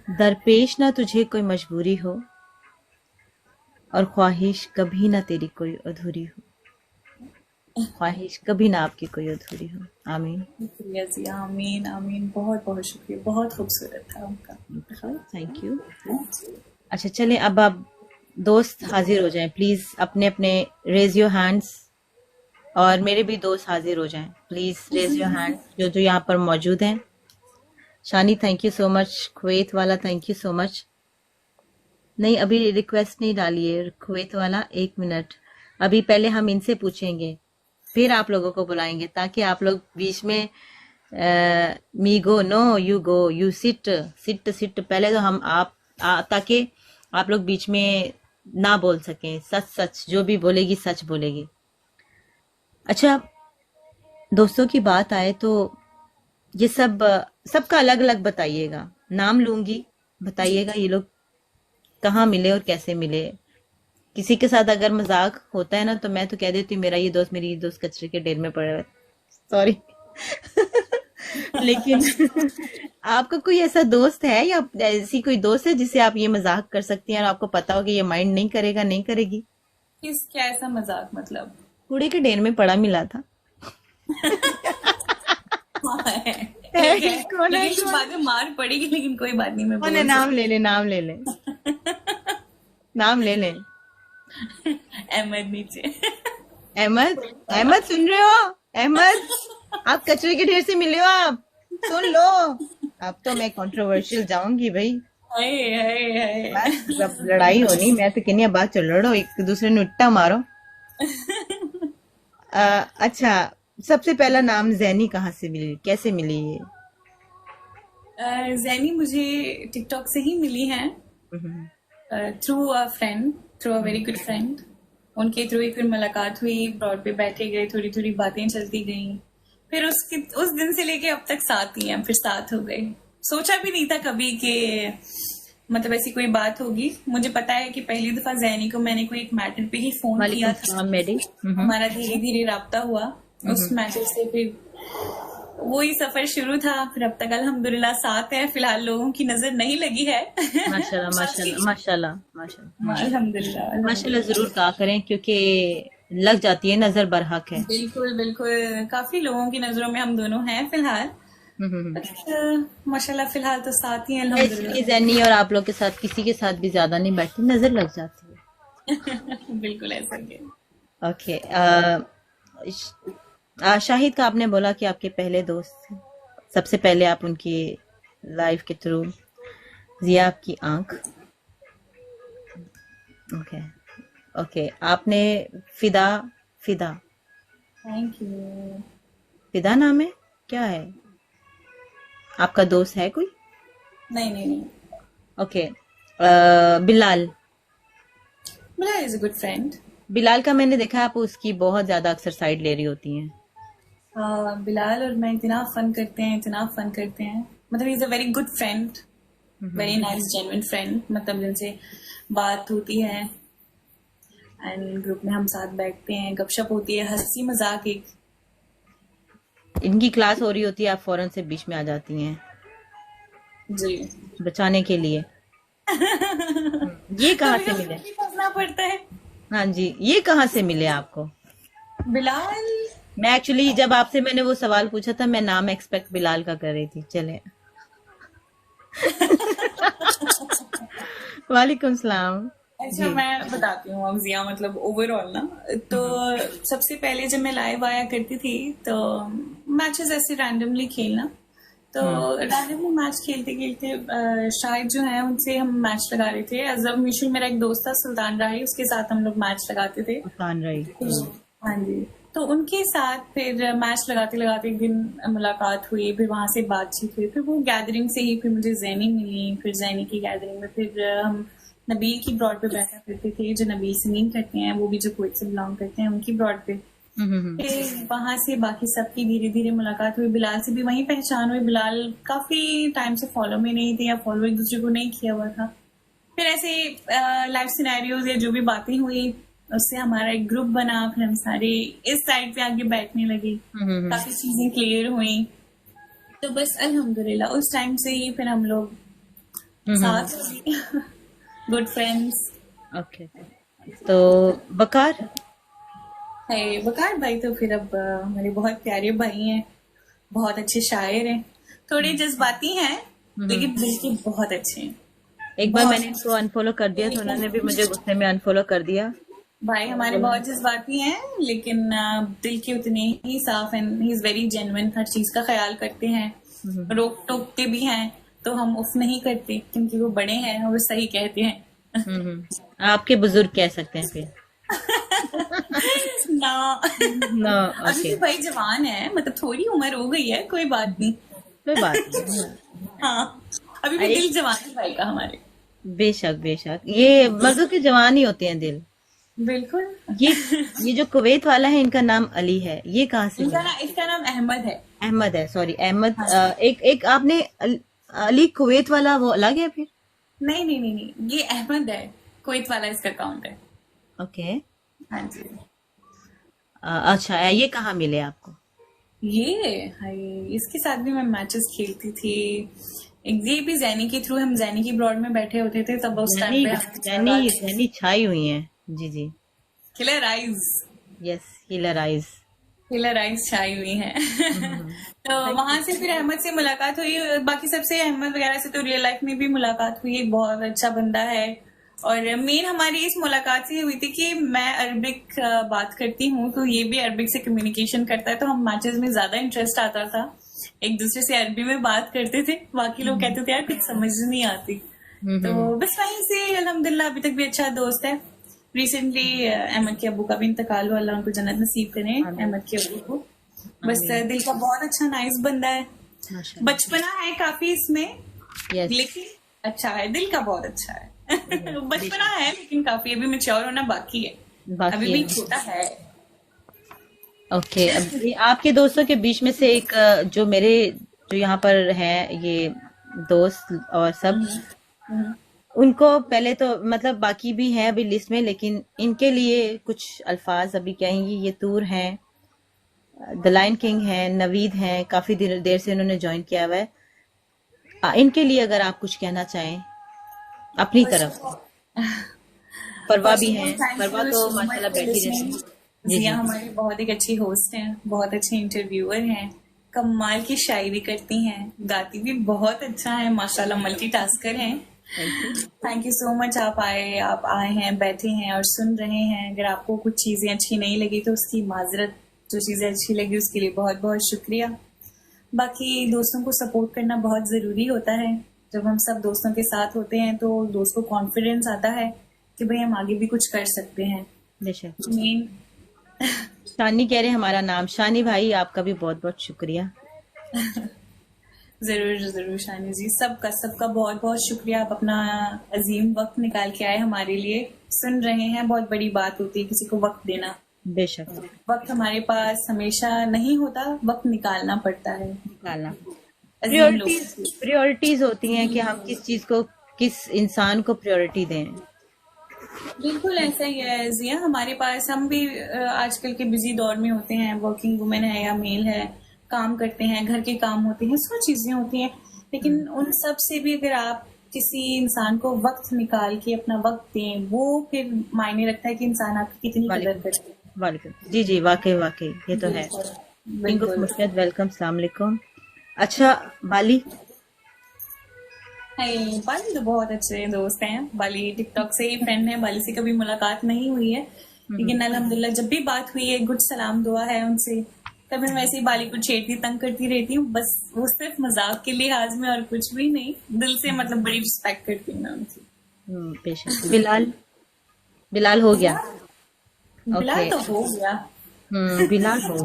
S1: दरपेश ना तुझे कोई मजबूरी हो, और ख्वाहिश कभी ना तेरी कोई अधूरी हो, ख्वाहिश कभी ना आपकी कोई अधूरी हो। आमीन।
S2: शुक्रिया जी, आमीन आमीन, बहुत बहुत शुक्रिया, बहुत खूबसूरत था उनका।
S1: Thank you. अच्छा चले, अब आप दोस्त हाजिर हो जाएं प्लीज, अपने अपने रेज योर हैंड्स, और मेरे भी दोस्त हाजिर हो जाएं प्लीज, रेज योर हैंड जो जो यहाँ पर मौजूद हैं। Shani thank you so much, Kuwait वाला थैंक यू सो मच। नहीं अभी रिक्वेस्ट नहीं डाली है कुवैत वाला, 1 मिनट, अभी पहले हम इनसे पूछेंगे फिर आप लोगों को बुलाएंगे, ताकि आप लोग बीच में me go, no you go, you sit, sit sit, पहले तो हम ताकि आप लोग बीच में ना बोल सकें, सच सच जो भी बोलेगी सच बोलेगी। अच्छा दोस्तों की बात आए तो ये सबका अलग अलग बताइएगा, नाम लूंगी, बताइएगा ये लोग कहाँ मिले और कैसे मिले। किसी के साथ अगर मजाक होता है ना तो मैं तो कह देती हूँ मेरा ये दोस्त, मेरी ये दोस्त कचरे के ढेर में पड़ा है, सॉरी। लेकिन आपका कोई ऐसा दोस्त है या ऐसी कोई दोस्त है जिसे आप ये मजाक कर सकती हैं और आपको पता हो कि ये माइंड नहीं करेगा, नहीं करेगी?
S2: क्या ऐसा मजाक मतलब?
S1: कूड़े के ढेर में पड़ा मिला था।
S2: कौन है? बाद में मार पड़ेगी, लेकिन कोई बात नहीं, मैं बोल
S1: नाम ले ले, नाम ले ले, नाम ले ले।
S2: अहमद नीचे।
S1: अहमद, अहमद सुन रहे हो? अहमद आप कचरे के ढेर से मिले हो, आप सुन लो। अब तो मैं कंट्रोवर्शियल जाऊंगी भाई, जब लड़ाई होनी मैं तो कहनी बात चल लड़ो, एक दूसरे ने उट्टा मारो। अच्छा सबसे पहला नाम जैनी कहाँ से मिली, कैसे मिली ये?
S2: जैनी मुझे टिकटॉक से ही मिली है, through a friend, through a very good friend. उनके थ्रू ही फिर मुलाकात हुई, ब्रॉड पे बैठे गए, थोड़ी थोड़ी बातें चलती गई, फिर उस दिन से लेके अब तक साथ ही हैं, फिर साथ हो गए। सोचा भी नहीं था कभी कि मतलब ऐसी कोई बात होगी। मुझे पता है कि पहली दफा जैनी को मैंने कोई एक मैटर पे ही फोन किया था, हमारा धीरे धीरे राब्ता हुआ, उस मैटर से फिर वही सफर शुरू था, फिर अब तक अल्हम्दुलिल्लाह साथ है। फिलहाल लोगों की नजर नहीं लगी है।
S1: माशाल्लाह माशाल्लाह माशाल्लाह माशाल्लाह
S2: अल्हम्दुलिल्लाह
S1: माशाल्लाह, जरूर कहा करें क्योंकि लग जाती है नजर, बरहक है।
S2: बिल्कुल बिल्कुल, काफी लोगों की नजरों में हम दोनों हैं फिलहाल। माशाल्लाह फिलहाल तो साथ ही हैं अल्हम्दुलिल्लाह।
S1: जैनी और आप लोग के साथ किसी के साथ भी ज्यादा नहीं बैठती, नजर लग जाती है।
S2: बिल्कुल ऐसा ही।
S1: ओके, शाहिद का आपने बोला कि आपके पहले दोस्त थे, सबसे पहले आप उनकी लाइफ के थ्रू, जिया आपकी आंख। ओके ओके, आपने फिदा, फिदा,
S2: थैंक यू।
S1: फिदा नाम है क्या है आपका? दोस्त है कोई?
S2: नहीं नहीं नहीं।
S1: Okay, Bilal,
S2: Bilal is a good friend.
S1: Bilal का मैंने देखा आप उसकी बहुत ज्यादा अक्सर साइड ले रही होती हैं।
S2: बिलाल और मैं इतना फन करते हैं, इतना फन करते हैं, मतलब is a very good friend, very nice genuine friend, मतलब जिनसे बात होती है एंड ग्रुप में हम साथ बैठते हैं, गपशप होती है, हंसी मजाक। एक
S1: इनकी क्लास हो रही होती है, आप फौरन से बीच में आ जाती हैं
S2: जी
S1: बचाने के लिए। ये कहाँ से मिले?
S2: फंसना पड़ता है।
S1: हाँ जी, ये कहाँ से मिले आपको?
S2: बिलाल,
S1: मैं एक्चुअली जब आपसे मैंने वो सवाल पूछा था, मैं नाम एक्सपेक्ट बिलाल का कर रही थी। चले वालेकुम सलाम।
S2: अच्छा मैं बताती हूँ अब जिया, मतलब ओवरऑल ना, तो सबसे पहले जब मैं लाइव आया करती थी तो मैचेस ऐसे रैंडमली खेलना, तो रैंडमली मैच खेलते खेलते शायद जो है उनसे हम मैच लगा रहे थे। अजब मिशुल मेरा एक दोस्त था, सुल्तान राही, उसके साथ हम लोग मैच लगाते थे।
S1: सुल्तान राही,
S2: हाँ जी, तो उनके साथ फिर मैच लगाते लगाते एक दिन मुलाकात हुई, फिर वहां से बातचीत हुई, फिर वो गैदरिंग से ही फिर मुझे जैनी मिली। फिर जैनी की गैदरिंग में फिर हम नबील की ब्रॉड पे बैठा करते थे, जो नबील सिंगिंग करते हैं, वो भी जो कुवैत से बिलोंग करते हैं, उनकी ब्रॉड पे। फिर वहां से बाकी सबकी धीरे धीरे मुलाकात हुई। बिलाल से भी वहीं पहचान हुई। बिलाल काफी टाइम से फॉलो में नहीं थे या फॉलो एक दूसरे को नहीं किया हुआ था। फिर ऐसे लाइफ सिनेरियोज या जो भी बातें हुई, उससे हमारा एक ग्रुप बना, फिर हम सारे इस साइड पे आके बैठने लगे, काफी चीजें क्लियर हुई। तो बस अल्हम्दुलिल्लाह उस टाइम से ही फिर हम लोग साथ गुड फ्रेंड्स।
S1: ओके, तो बकार।
S2: है बकार भाई तो फिर अब हमारे बहुत प्यारे भाई हैं, बहुत अच्छे शायर हैं, थोड़े जज्बाती हैं लेकिन दिल के बहुत अच्छे हैं।
S1: एक बार मैंने इनको अनफॉलो कर दिया तो उन्होंने भी मुझे गुस्से में अनफॉलो कर दिया।
S2: भाई हमारे बहुत जज्बाती हैं लेकिन दिल के उतने ही साफ हैं। ही इज वेरी जेन्युइन, हर चीज का ख्याल करते हैं, रोक टोकते भी हैं तो हम उफ नहीं करते क्योंकि वो बड़े हैं और वो सही कहते हैं।
S1: आपके बुजुर्ग कह सकते हैं फिर।
S2: ना
S1: ना,
S2: अभी
S1: ओके,
S2: तो भाई जवान है, मतलब थोड़ी उम्र हो गई है, कोई बात नहीं।
S1: कोई बात नहीं।
S2: हाँ, अभी भी दिल जवान है भाई का हमारे।
S1: बेशक बेशक, ये मर्दों के जवान ही होते हैं दिल।
S2: बिल्कुल।
S1: ये जो कुवैत वाला है इनका नाम अली है, ये कहाँ से है?
S2: इसका नाम अहमद है।
S1: अहमद है, सॉरी अहमद। एक आपने अली कुवैत वाला वो अलग है फिर?
S2: नहीं नहीं नहीं नहीं, ये अहमद है, कुवैत वाला इसका अकाउंट है।
S1: ओके,
S2: हाँ जी।
S1: अच्छा, ये कहाँ मिले आपको?
S2: ये हाय, इसके साथ भी मैं मैचेस खेलती थी। ये भी जैनी के थ्रू, हम जैनी की ब्रॉड में बैठे होते थे तब उस टाइम पे
S1: जैनी छाई हुई है। जी जी,
S2: killer eyes.
S1: Yes, healer eyes.
S2: Healer eyes छाई हुई है। तो वहां से फिर अहमद से मुलाकात हुई। बाकी सबसे अहमद वगैरह से तो रियल लाइफ में भी मुलाकात हुई, एक बहुत अच्छा बंदा है। और मेन हमारी इस मुलाकात से हुई थी कि मैं अरबिक बात करती हूँ तो ये भी अरबिक से कम्युनिकेशन करता है, तो हम मैचेस में ज्यादा इंटरेस्ट आता था, एक दूसरे से अरबी में बात करते थे। बाकी लोग कहते थे यार कुछ समझ नहीं आती। तो बस वहीं से अल्हम्दुलिल्लाह अभी तक भी अच्छा दोस्त है। रिसेंटली अहमद के अब्बू का भी इंतकाल हुआ, अल्लाह उनको जन्नत नसीब करे अहमद के अब्बू को। बस दिल का बहुत अच्छा नाइस बंदा है, बचपना है काफी इसमें, लेकिन अच्छा है, दिल का बहुत अच्छा है। बचपना है लेकिन काफी अभी मैच्योर होना बाकी है, अभी भी छोटा है।
S1: ओके, अभी आपके दोस्तों के बीच में से एक जो मेरे जो यहाँ पर है ये दोस्त और सब, उनको पहले तो मतलब बाकी भी हैं अभी लिस्ट में, लेकिन इनके लिए कुछ अल्फाज अभी कहेंगी। ये तूर हैं, द लायन किंग है, नवीद हैं, काफी देर से इन्होंने ज्वाइन किया हुआ है। इनके लिए अगर आप कुछ कहना चाहें अपनी तरफ। परवा भी है, परवा तो माशाल्लाह बैठी रहती है।
S2: जिया हमारी बहुत एक अच्छी होस्ट हैं, बहुत अच्छे इंटरव्यूअर हैं, कमाल की शायरी करती हैं, गाती भी बहुत अच्छा है माशाल्लाह, मल्टीटास्कर हैं। थैंक यू सो मच, आप आए हैं, बैठे हैं और सुन रहे हैं। अगर आपको कुछ चीजें अच्छी नहीं लगी तो उसकी माजरत, जो चीजें अच्छी लगी उसके लिए बहुत बहुत शुक्रिया। बाकी दोस्तों को सपोर्ट करना बहुत जरूरी होता है। जब हम सब दोस्तों के साथ होते हैं तो दोस्त को कॉन्फिडेंस आता है कि भाई हम आगे भी कुछ कर सकते हैं। मेन
S1: शानी कह रहे हमारा नाम। शानी भाई आपका भी बहुत बहुत शुक्रिया।
S2: जरूर जरूर शानी जी, सबका बहुत बहुत शुक्रिया। आप अपना अजीम वक्त निकाल के आए हमारे लिए, सुन रहे हैं। बहुत बड़ी बात होती है किसी को वक्त देना।
S1: बेशक,
S2: वक्त हमारे पास हमेशा नहीं होता, वक्त निकालना पड़ता है।
S1: निकालना प्रायोरिटीज होती हैं कि हम किस चीज को, किस इंसान को प्रायोरिटी दें।
S2: बिल्कुल ऐसा ही है जिया, हमारे पास हम भी आजकल के बिजी दौर में होते हैं, वर्किंग वुमेन है या मेल है, काम करते हैं, घर के काम होते हैं, सौ चीजें होती हैं, लेकिन उन सब से भी अगर आप किसी इंसान को वक्त निकाल के अपना वक्त दें, वो फिर मायने रखता है कि इंसान आपकी कितनी कदर करते हैं।
S1: जी जी, वाकई ये तो है। वेलकम, सलाम अलैकुम। अच्छा, बाली
S2: बाली तो बहुत अच्छे दोस्त हैं। बाली टिकटॉक से ही फ्रेंड है, बाली से कभी मुलाकात नहीं हुई है, लेकिन अल्हम्दुलिल्लाह जब भी बात हुई है गुड सलाम दुआ है उनसे। तब मैं वैसे ही बाली को छेड़ती तंग करती रहती हूँ, बस वो सिर्फ मजाक के लिहाज में और कुछ भी नहीं, दिल से मतलब बड़ी रिस्पेक्ट करती हूँ मैं उनकी।
S1: बेशक। बिलाल हो गया?
S2: बिलाल तो हो गया।
S1: बिलाल हो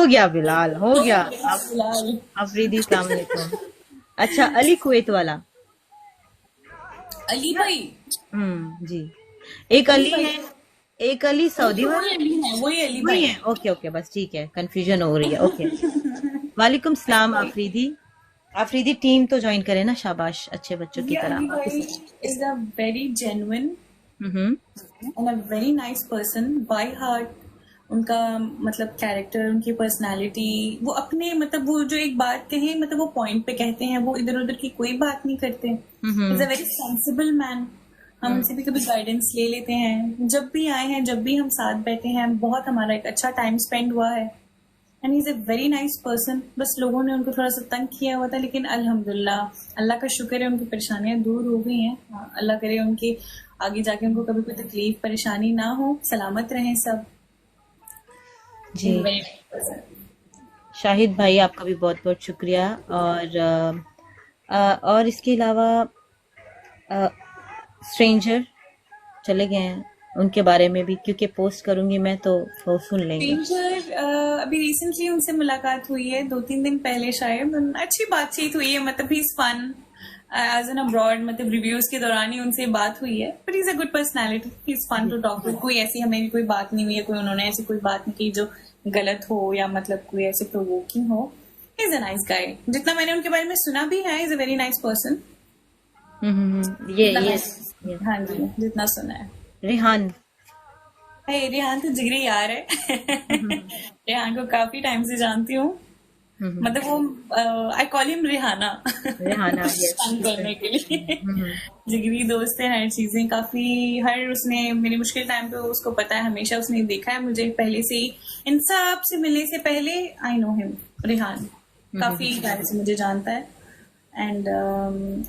S1: गया बिलाल हो गया। अफरीदी, सलाम अलैकुम। अच्छा, अली कुवैत वाला,
S2: अली भाई।
S1: जी, एक अली है, एक अली सऊदी वाला
S2: है, वही अली भाई
S1: है। ओके, बस ठीक है, कंफ्यूजन हो रही है। ओके, वालेकुम सलाम अफरीदी टीम तो ज्वाइन करे ना, शाबाश, अच्छे बच्चों की तरह।
S2: Is a very genuine
S1: hmm.
S2: And a very nice person by heart. उनका मतलब कैरेक्टर, उनकी पर्सनालिटी, वो अपने मतलब वो जो एक बात कहें मतलब वो पॉइंट पे कहते हैं, वो इधर उधर की कोई बात नहीं करते। Is a very sensible man. हम उनसे भी कभी गाइडेंस ले लेते हैं, जब भी आए हैं, जब भी हम साथ बैठे हैं, बहुत हमारा एक अच्छा टाइम स्पेंड हुआ है। And he is a very nice person. बस लोगों ने उनको थोड़ा सा तंग किया हुआ था, लेकिन अल्हम्दुलिल्लाह अल्लाह का शुक्र है उनकी परेशानियां दूर हो गई हैं। हाँ, अल्लाह करे उनकी आगे जाके उनको कभी कोई तकलीफ परेशानी ना हो, सलामत रहें सब।
S1: जी।
S2: Is a very nice person.
S1: Shahid भाई आपका भी बहुत बहुत शुक्रिया। और इसके अलावा स्ट्रेंजर चले गए हैं, उनके बारे में भी क्योंकि पोस्ट करूंगी मैं तो वो सुन लेंगे।
S2: स्ट्रेंजर अभी रिसेंटली उनसे मुलाकात हुई है, 2-3 दिन पहले शायद। अच्छी बातचीत हुई है, मतलब he is fun as an abroad, मतलब रिव्यूज के दौरान ही उनसे बात हुई है। But is a good personality, he is fun to talk to. कोई ऐसी हमें भी कोई बात नहीं हुई है, कोई उन्होंने ऐसी कोई बात नहीं की जो गलत हो या मतलब कोई ऐसे प्रोवोकिंग हो। Is a nice guy. जितना मैंने उनके बारे में सुना भी है, is a very nice person.
S1: ये
S2: हाँ जी, जितना सुना है।
S1: रेहान।
S2: हे, रेहान तो जिगरी यार है। रेहान को काफी टाइम से जानती हूँ। मतलब वो I call him Rihanna.
S1: Rehana, yes.
S2: तंग करने के लिए। जिगरी दोस्त है, हर चीजें काफी, हर उसने मेरी मुश्किल टाइम पे उसको पता है, हमेशा उसने देखा है मुझे पहले से ही। इन सब से मिलने से पहले आई नो हिम। रिहान काफी टाइम से मुझे जानता है। एंड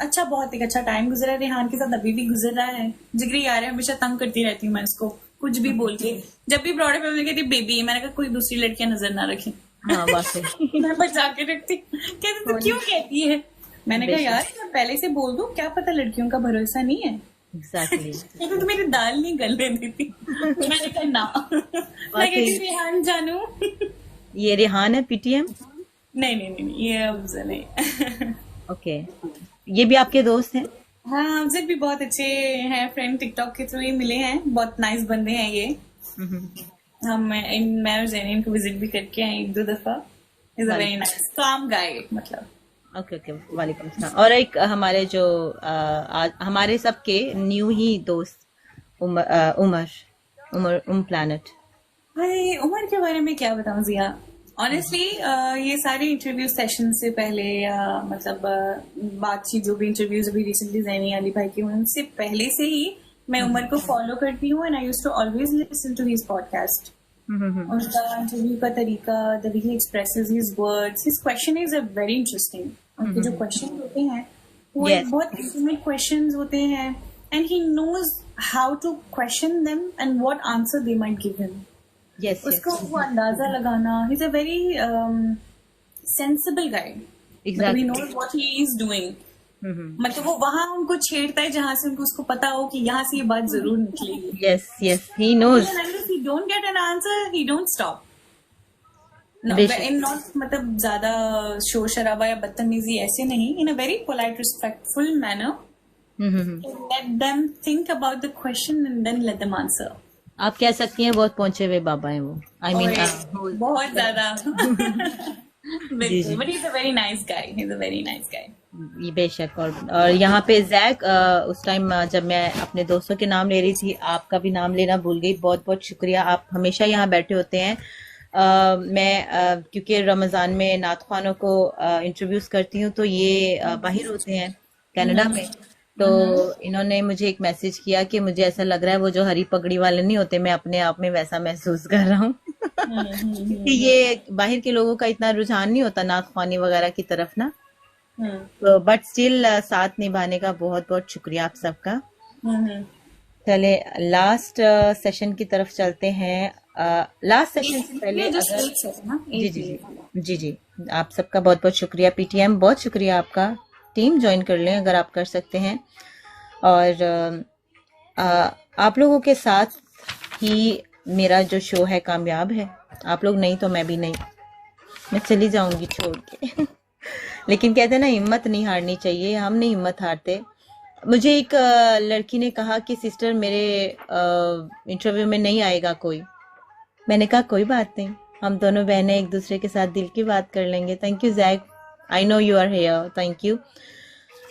S2: अच्छा, बहुत एक अच्छा टाइम गुजरा रेहान के साथ, अभी भी गुजर रहा है। जिगरी यार है, हमेशा तंग करती रहती हूँ मैं उसको कुछ भी बोल के। जब भी ब्रॉडअप में कहती बेबी, मैंने कहा कोई दूसरी लड़कियां नजर ना रखें।
S1: हाँ, वाकई।
S2: मैं बचा के रखती। कहते तो क्यों कहती है? मैंने कहा यार मैं पहले से बोल दूं, क्या पता, लड़कियों का भरोसा नहीं है।
S1: एग्जैक्टली।
S2: कहते तो मेरी दाल नहीं गलने देती। मैंने कहा ना। मैं कहती रेहान जानू।
S1: ये रेहान है पीटीएम।
S2: नहीं नहीं नहीं, ये अफजल नहीं।
S1: ओके, ये भी आपके दोस्त हैं?
S2: हाँ, हमसे भी बहुत अच्छे हैं फ्रेंड, टिकटॉक के थ्रू ही मिले हैं। बहुत नाइस बंदे हैं ये। मैं और जैन को विजिट भी करके आए 1-2 दफा। इज अ वेरी नाइस काम गाय, मतलब।
S1: ओके ओके, वालेकुम सलाम। और एक हमारे जो आज हमारे सबके न्यू ही दोस्त उमर उमर प्लैनेट।
S2: भाई उमर के बारे में क्या बताऊं जिया। ऑनेस्टली ये सारे इंटरव्यू सेशन से पहले या मतलब बातचीत जो भी इंटरव्यूज अभी रिसेंटली जैनी अली भाई की, उनसे पहले से ही मैं उमर को फॉलो करती हूँ। And I used to always listen to his podcast. उनका इंटरव्यू का तरीका, the way he expresses his words, his question is very interesting. उनके जो क्वेश्चन होते हैं वो एक बहुत इंटीमेट क्वेश्चंस होते हैं। And he knows how to question them and what answer they might give him.
S1: Yes,
S2: उसको वो अंदाजा लगाना। He is a very sensible guy. मतलब he knows what he is doing. मतलब वो वहां उनको छेड़ता है जहां से उनको उसको पता हो कि यहाँ से ये बात जरूर निकलेगी।
S1: Yes yes, he knows.
S2: He don't get an answer, he don't stop. In not मतलब ज्यादा शोर शराबा या बदतमीजी ऐसे नहीं, in a very polite respectful manner. Let them think about the question and then let them answer.
S1: आप कह सकती हैं बहुत पहुंचे हुए बाबा हैं वो। आई मीन
S2: बहुत ज्यादा। बिल्कुल, but he is a very nice guy. He is a very nice guy.
S1: ये बेशक। और यहाँ पे जैक, उस टाइम जब मैं अपने दोस्तों के नाम ले रही थी, आपका भी नाम लेना भूल गई। बहुत बहुत शुक्रिया, आप हमेशा यहाँ बैठे होते हैं। मैं क्योंकि रमज़ान में नात ख्वानों को इंटरव्यूज करती हूँ, तो ये बाहर होते हैं कनाडा में। तो इन्होंने मुझे एक मैसेज किया कि मुझे ऐसा लग रहा है वो जो हरी पगड़ी वाले नहीं होते, मैं अपने आप में वैसा महसूस कर रहा हूँ। क्योंकि ये बाहर के लोगों का इतना रुझान नहीं होता नात ख्वानी वगैरह की तरफ ना। तो बट स्टिल साथ निभाने का बहुत बहुत शुक्रिया आप सबका। चले लास्ट सेशन की तरफ चलते हैं। लास्ट सेशन से पहले अगर जी जी जी जी जी, आप सबका बहुत बहुत शुक्रिया। पीटीएम बहुत शुक्रिया आपका। टीम ज्वाइन कर लें अगर आप कर सकते हैं। और आप लोगों के साथ ही मेरा जो शो है कामयाब है। आप लोग नहीं तो मैं भी नहीं, मैं चली जाऊंगी छोड़ के। लेकिन कहते हैं ना, हिम्मत नहीं हारनी चाहिए। हम नहीं हिम्मत हारते। मुझे एक लड़की ने कहा कि सिस्टर मेरे इंटरव्यू में नहीं आएगा कोई। मैंने कहा कोई बात नहीं, हम दोनों बहनें एक दूसरे के साथ दिल की बात कर लेंगे। Thank you Jack, I know you are here. Thank you,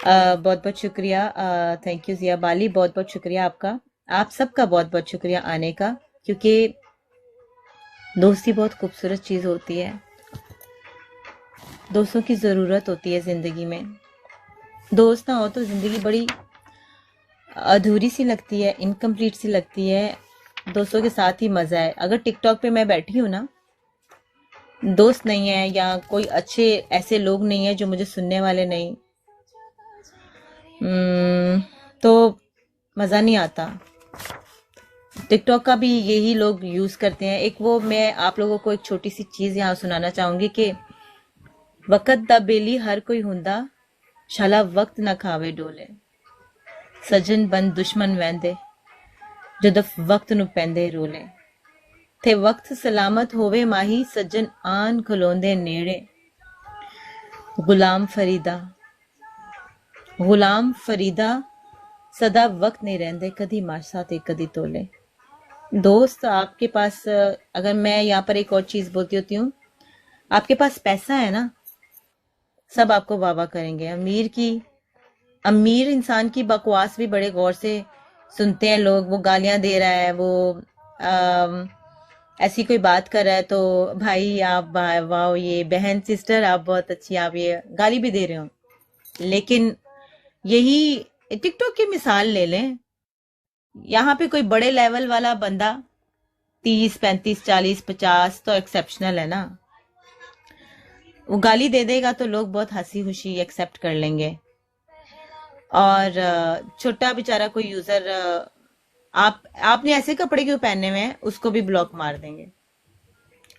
S1: बहुत बहुत शुक्रिया। थैंक यू जिया बाली, बहुत बहुत शुक्रिया आपका। आप सबका बहुत बहुत शुक्रिया आने का, क्योंकि दोस्ती बहुत खूबसूरत चीज होती है। दोस्तों की जरूरत होती है जिंदगी में। दोस्त ना हो तो जिंदगी बड़ी अधूरी सी लगती है, इनकम्प्लीट सी लगती है। दोस्तों के साथ ही मजा है। अगर टिकटॉक पे मैं बैठी हूँ ना, दोस्त नहीं है या कोई अच्छे ऐसे लोग नहीं है जो मुझे सुनने वाले नहीं, तो मजा नहीं आता। टिकटॉक का भी यही लोग यूज करते हैं। एक वो, मैं आप लोगों को एक छोटी सी चीज यहाँ सुनाना चाहूंगी कि वक़्त दा बेली हर कोई हुंदा, शाला वक्त ना खावे डोले, सजन बन दुश्मन वैंदे, जद वक्त नु पैंदे रोले, थे वक्त सलामत होवे माही, सज्जन आन खलोंदे नेड़े, गुलाम फरीदा, गुलाम फरीदा, सदा वक्त नहीं रहंदे, कदी माशा ते कदी तोले। दोस्त आपके पास, अगर मैं यहाँ पर एक और चीज बोलती होती हूँ, आपके पास पैसा है ना, सब आपको वाह वाह करेंगे। अमीर इंसान की बकवास भी बड़े गौर से सुनते हैं लोग। वो गालियां दे रहा है, वो ऐसी कोई बात कर रहा है तो भाई आप वाह, ये बहन सिस्टर आप बहुत अच्छी, आप ये गाली भी दे रहे हो। लेकिन यही टिकटॉक की मिसाल ले लें, यहाँ पे कोई बड़े लेवल वाला बंदा 30, 35, 40, 50 तो एक्सेप्शनल है ना, वो गाली दे देगा तो लोग बहुत हंसी खुशी एक्सेप्ट कर लेंगे। और छोटा बेचारा कोई यूजर, आपने ऐसे कपड़े क्यों पहने हुए हैं, उसको भी ब्लॉक मार देंगे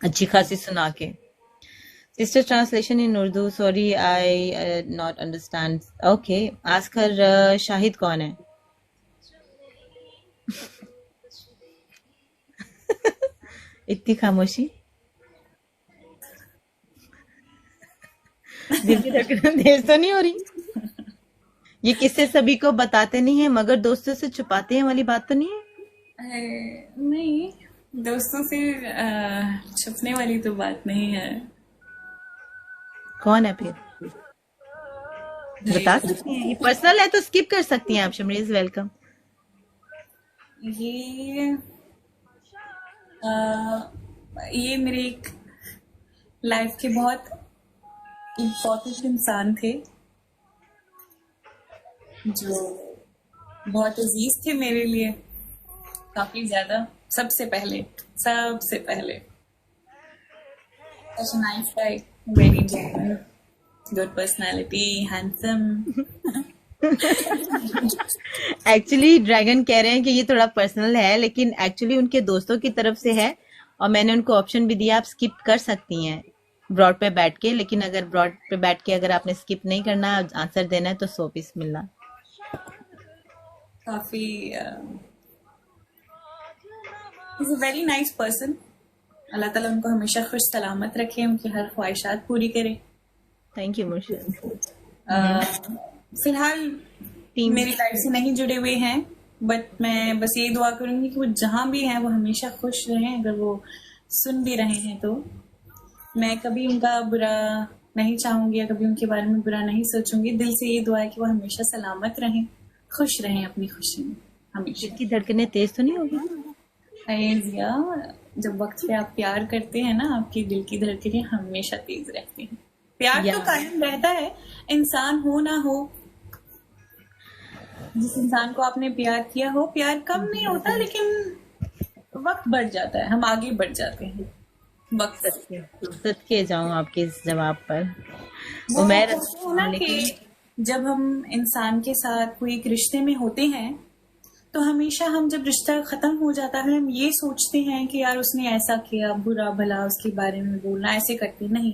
S1: अच्छी खासी सुना के। Sister translation in Urdu, sorry I not understand. Okay, ask her Shahid कौन है? इतनी खामोशी, दिल की धड़कन तेज तो नहीं हो रही? ये किस्से सभी को बताते नहीं है मगर दोस्तों से छुपाते हैं वाली बात तो नहीं है?
S2: नहीं, दोस्तों से छुपने वाली तो बात नहीं है।
S1: कौन है फिर? बता सकती हैं? ये पर्सनल है तो स्किप कर सकती हैं आप। शमरीज वेलकम।
S2: ये मेरे एक लाइफ के बहुत इम्पोर्टेंट इंसान थे, जो बहुत अजीज थे मेरे लिए, काफी ज्यादा। सबसे पहले such a nice guy, very genuine, good personality, handsome.
S1: Actually dragon कह रहे हैं कि ये थोड़ा पर्सनल है, लेकिन एक्चुअली उनके दोस्तों की तरफ से है और मैंने उनको ऑप्शन भी दिया, आप स्किप कर सकती हैं ब्रॉड पे बैठ के। लेकिन अगर ब्रॉड पे बैठ के अगर आपने स्किप नहीं करना, आंसर देना है तो 100 पीस मिलना।
S2: काफी is a very nice person. Allah Taala उनको हमेशा खुश सलामत रखे, उनकी हर ख्वाहिशात पूरी करे।
S1: थैंक यू मुर्शिद।
S2: फिलहाल मेरी लाइफ से नहीं जुड़े हुए हैं, बट मैं बस ये दुआ करूंगी कि वो जहां भी हैं वो हमेशा खुश रहें। अगर वो सुन भी रहे हैं तो मैं कभी उनका बुरा नहीं चाहूंगी, कभी उनके बारे में बुरा नहीं सोचूंगी। दिल से ये दुआ है कि वो हमेशा सलामत रहें, खुश रहें अपनी खुशी में हमेशा।
S1: दिल की धड़कनें तेज तो नहीं होगी?
S2: जिया, जब वक्त पे आप प्यार करते हैं ना, आपकी दिल की धड़कनें हमेशा तेज रहती हैं। प्यार तो कायम रहता है, इंसान हो ना हो, जिस इंसान को आपने प्यार किया हो, प्यार कम नहीं होता, लेकिन वक्त बढ़ जाता है, हम आगे बढ़ जाते हैं वक्त।
S1: सदके जाऊं आपके इस जवाब पर।
S2: वो ना कि जब हम इंसान के साथ कोई एक रिश्ते में होते हैं तो हमेशा हम, जब रिश्ता खत्म हो जाता है, हम ये सोचते हैं कि यार उसने ऐसा किया, बुरा भला उसके बारे में बोलना, ऐसे करते नहीं।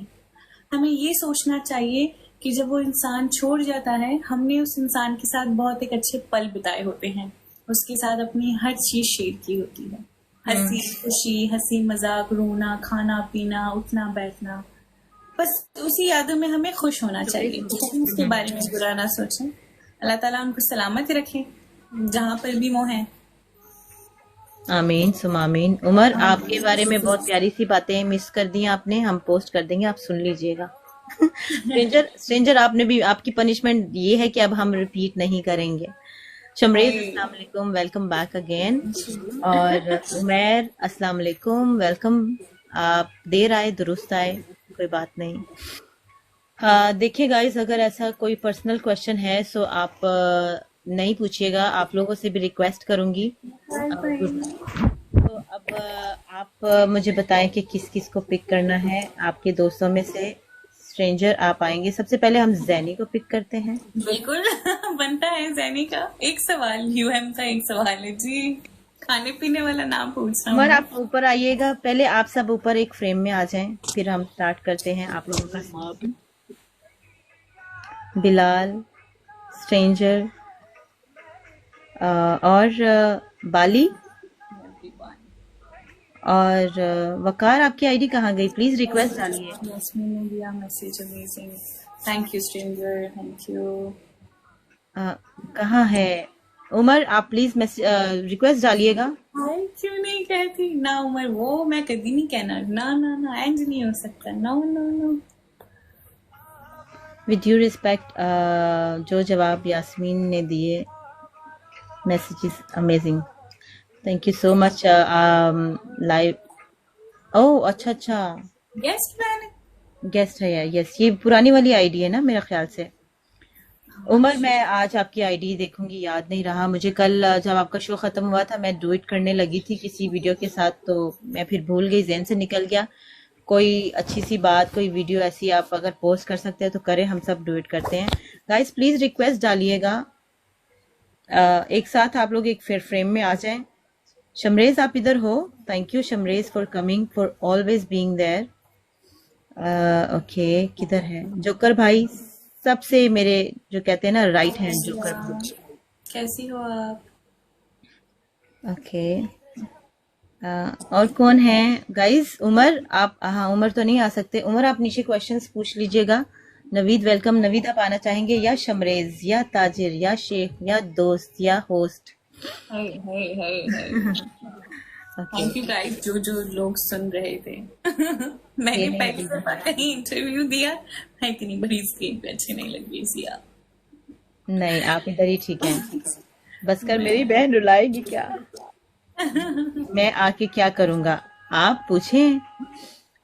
S2: हमें ये सोचना चाहिए कि जब वो इंसान छोड़ जाता है, हमने उस इंसान के साथ बहुत एक अच्छे पल बिताए होते हैं, उसके साथ अपनी हर चीज शेयर की होती है, हंसी खुशी, हंसी मजाक, रोना, खाना पीना, उठना बैठना, बस उसी यादों में हमें खुश होना चाहिए, उसके बारे में बुरा ना सोचें। अल्लाह ताला उनको सलामत रखे जहाँ पर भी वो हैं।
S1: आमीन सुम आमीन। उमर, आपके बारे में बहुत प्यारी सी बातें मिस कर दी आपने, हम पोस्ट कर देंगे, आप सुन लीजिएगा। स्ट्रेंजर आपने भी, आपकी पनिशमेंट ये है कि अब हम रिपीट नहीं करेंगे। शमरेज
S2: हाय।
S1: अस्सलाम वालेकुम, वेलकम बैक अगेन। और उमैर अस्सलाम वालेकुम, वेलकम। आप देर आए दुरुस्त आए, कोई बात नहीं। देखिए गाइस, अगर ऐसा कोई पर्सनल क्वेश्चन है सो आप नहीं पूछिएगा, आप लोगों से भी रिक्वेस्ट करूंगी। तो अब आप मुझे बताएं कि किस किस को पिक करना है आपके दोस्तों में से। स्ट्रेंजर आप आएंगे, सबसे पहले हम जैनी को पिक करते हैं।
S2: बिल्कुल बनता है जैनी का। एक सवाल यूएम का, एक सवाल है जी। खाने पीने वाला नाम पूछ रहा
S1: उमर
S2: हूँ।
S1: आप ऊपर आइएगा, पहले आप सब ऊपर एक फ्रेम में आ जाएं, फिर हम स्टार्ट करते हैं आप लोगों का नाम। बिलाल, स्ट्रेंजर और बाली और वकार। आपकी आईडी कहाँ गई? प्लीज रिक्वेस्ट डालिए।
S2: यास्मीन ने दिया message, amazing. Thank you stranger, thank you.
S1: कहाँ है उमर? आप प्लीज रिक्वेस्ट डालिएगा।
S2: हाय क्यों नहीं कहती ना उमर, वो मैं कभी नहीं कहना। ना ना ना, एंड नहीं हो सकता। No no no.
S1: With due respect, जो जवाब यास्मीन ने दिए, messages amazing, thank you so much. Live, ओह अच्छा अच्छा,
S2: गेस्ट मैंने।
S1: गेस्ट है यार। यस, ये पुरानी वाली आईडी है ना मेरा ख्याल से। उमर मैं आज आपकी आईडी देखूंगी, याद नहीं रहा मुझे। कल जब आपका शो खत्म हुआ था मैं डू इट करने लगी थी किसी वीडियो के साथ, तो मैं फिर भूल गई, ज़हन से निकल गया। कोई अच्छी सी बात, कोई वीडियो ऐसी आप अगर पोस्ट कर सकते हैं तो करें, हम सब डू इट करते हैं। गाइस प्लीज रिक्वेस्ट डालिएगा, एक साथ आप लोग एक फिर फ्रेम में आ जाएं। शमरेज आप इधर हो? Thank you Shamrez for coming, for always being there. Okay, किधर है जोकर भाई? सबसे मेरे जो कहते हैं ना राइट हैंड जोकर भाई।
S2: कैसी हो आप?
S1: ओके, और कौन है गाइस? उमर आप, हाँ उमर तो नहीं आ सकते। उमर आप नीचे क्वेश्चंस पूछ लीजिएगा। नवीद वेलकम। नवीद आप आना चाहेंगे या शमरेज या ताजिर या शेख या दोस्त या host?
S2: Hi hi hi hi. Thank you guys, जो जो लोग सुन रहे थे। मैंने पहली दफा कहीं इंटरव्यू दिया, मैं इतनी बड़ी स्क्रीन पे अच्छी नहीं लग रही थी आप।
S1: नहीं, आप इधर ही ठीक हैं। बस कर, मेरी बहन रुलाएगी क्या? मैं आके क्या करूंगा? आप पूछें।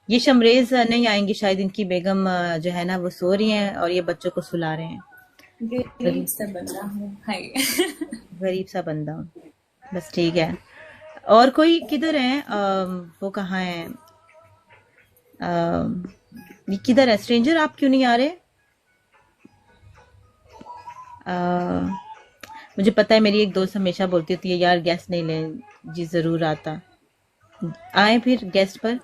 S1: ये शमरेज नहीं आएंगी शायद, इनकी बेगम जो है ना वो सो रही हैं और ये बच्चों को सुला रहे हैं।
S2: गरीब सा बंदा हूँ। हाय।
S1: गरीब सा बंदा हूँ, बस ठीक है। और कोई किधर है? वो कहाँ है? ये किधर है? स्ट्रेंजर आप क्यों नहीं आ रहे? मुझे पता है मेरी एक दोस्त हमेशा बोलती होती है यार गेस्ट नहीं ले। जी जरूर आता, आए फिर गेस्ट पर।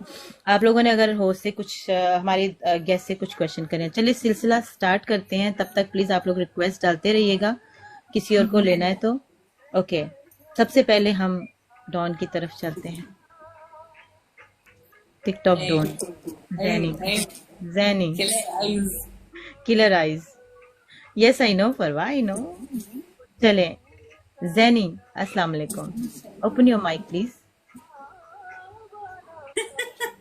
S1: आप लोगों ने अगर होस्ट से कुछ हमारे गेस्ट से कुछ क्वेश्चन करें। चलिए सिलसिला स्टार्ट करते हैं, तब तक प्लीज आप लोग रिक्वेस्ट डालते रहिएगा किसी और को लेना है तो। ओके, सबसे पहले हम डॉन की तरफ चलते हैं। TikTok don, Jenny, Jenny killer eyes. Yes I know, Parwa I no. चले जैनी, अस्सलाम वालेकुम, ओपन योर माइक प्लीज।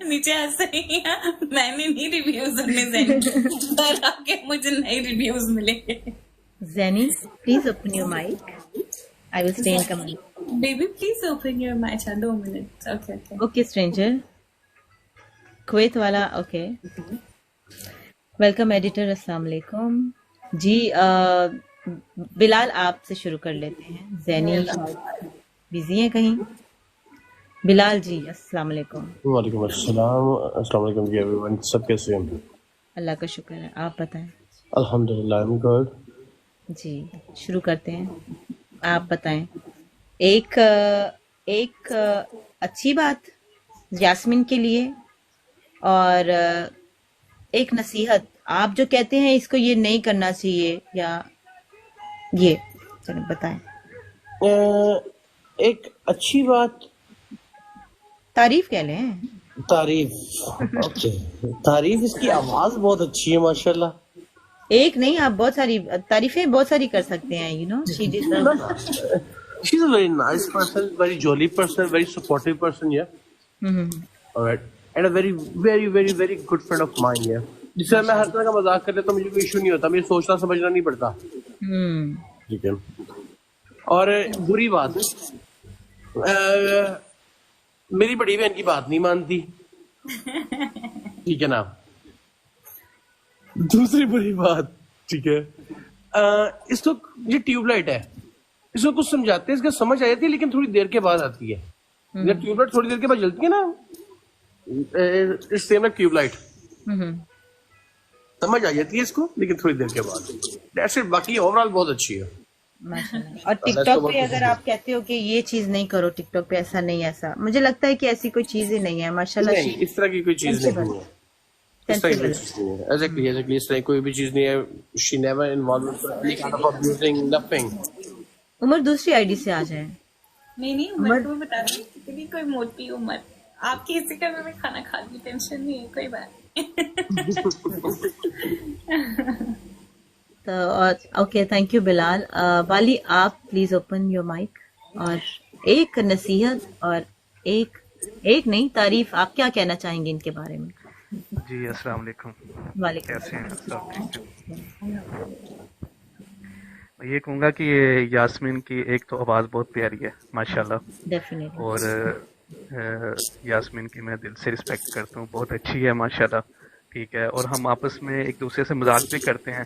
S2: नीचे हंस रही है। मैंने नहीं रिव्यूज अपने पर आके मुझे नए रिव्यूज मिलेंगे।
S1: Jenny please open your mic, I will stay in comment.
S2: Baby please open your mic. 2 minute. Okay okay
S1: okay stranger, Kuwait वाला। ओके, वेलकम एडिटर, अस्सलाम वालेकुम जी। बिलाल आपसे शुरू कर लेते हैं। जैनी बिजी हैं कहीं? बिलाल जी अस्सलाम वालेकुम।
S3: वालेकुम अस्सलाम, अस्सलाम वालेकुम जी एवरीवन। सब कैसे हैं?
S1: अल्लाह का शुक्र है, आप बताएं।
S3: अल्हम्दुलिल्लाह, आई एम गुड
S1: जी, शुरू करते हैं, आप बताएं। एक एक अच्छी बात यास्मीन के लिए और एक नसीहत। आप जो कहते हैं इसको ये नहीं करना चाहिए, या ये चलिए बताएं।
S3: एक अच्छी बात,
S1: तारीफ कह लें।
S3: तारीफ। ओके, तारीफ। इसकी आवाज बहुत अच्छी है माशाल्लाह।
S1: एक नहीं, आप बहुत सारी तारीफें बहुत सारी कर सकते हैं। You know she deserve.
S3: She's a very nice person, very jolly person, very supportive person, yeah. Alright, and a very, very, very, very good friend of mine, yeah. जिससे मैं हर तरह का मजाक कर लेता हूँ, मुझे कोई इशू नहीं होता, मुझे सोचना समझना नहीं पड़ता। ठीक है। और बुरी बात, मेरी बड़ी बहन की बात नहीं मानती, ठीक है ना। दूसरी बुरी बात, ठीक है, इसको ये ट्यूबलाइट है, इसको कुछ समझाते हैं, इसका समझ आ जाती है लेकिन थोड़ी देर के बाद आती है। जब ट्यूबलाइट थोड़ी देर के बाद जलती है ना, इस सेम लाइक ट्यूबलाइट, समझ आ जाती है इसको लेकिन थोड़ी देर के बाद। That's it. बाकी ओवरऑल बहुत अच्छी है
S1: माशाल्लाह। और टिकटॉक पे अगर आप कहते हो कि ये चीज नहीं करो, टिकटॉक पे ऐसा नहीं, ऐसा मुझे लगता है कि ऐसी कोई चीज ही नहीं है माशाल्लाह।
S3: नहीं, इस तरह की कोई चीज नहीं है, इस तरह की कोई चीज नहीं है। एग्जैक्टली इस तरह कोई भी चीज नहीं है। She never involve any kind of abusing, nothing.
S1: Umar दूसरी आईडी से आ जाए।
S2: नहीं मैं तो बता रही हूँ, कितनी कोई मोटी उम्र, आपकी इसी का मैं खाना खाती, टेंशन नहीं है, कोई बात
S1: तो ओके, थैंक यू बिलाल। वाली आप प्लीज ओपन योर माइक और एक नसीहत और एक नहीं तारीफ, आप क्या कहना चाहेंगे इनके बारे में?
S4: जी अस्सलाम वालेकुम।
S1: वालेकुम।
S4: कैसे हैं सब? ठीक है। मैं ये कहूँगा कि ये यास्मीन की एक तो आवाज़ बहुत प्यारी है माशाल्लाह,
S1: डेफिनेटली,
S4: और यास्मीन की मैं दिल से रिस्पेक्ट करता हूँ, बहुत अच्छी है माशाल्लाह, ठीक है। और हम आपस में एक दूसरे से मजाक भी करते हैं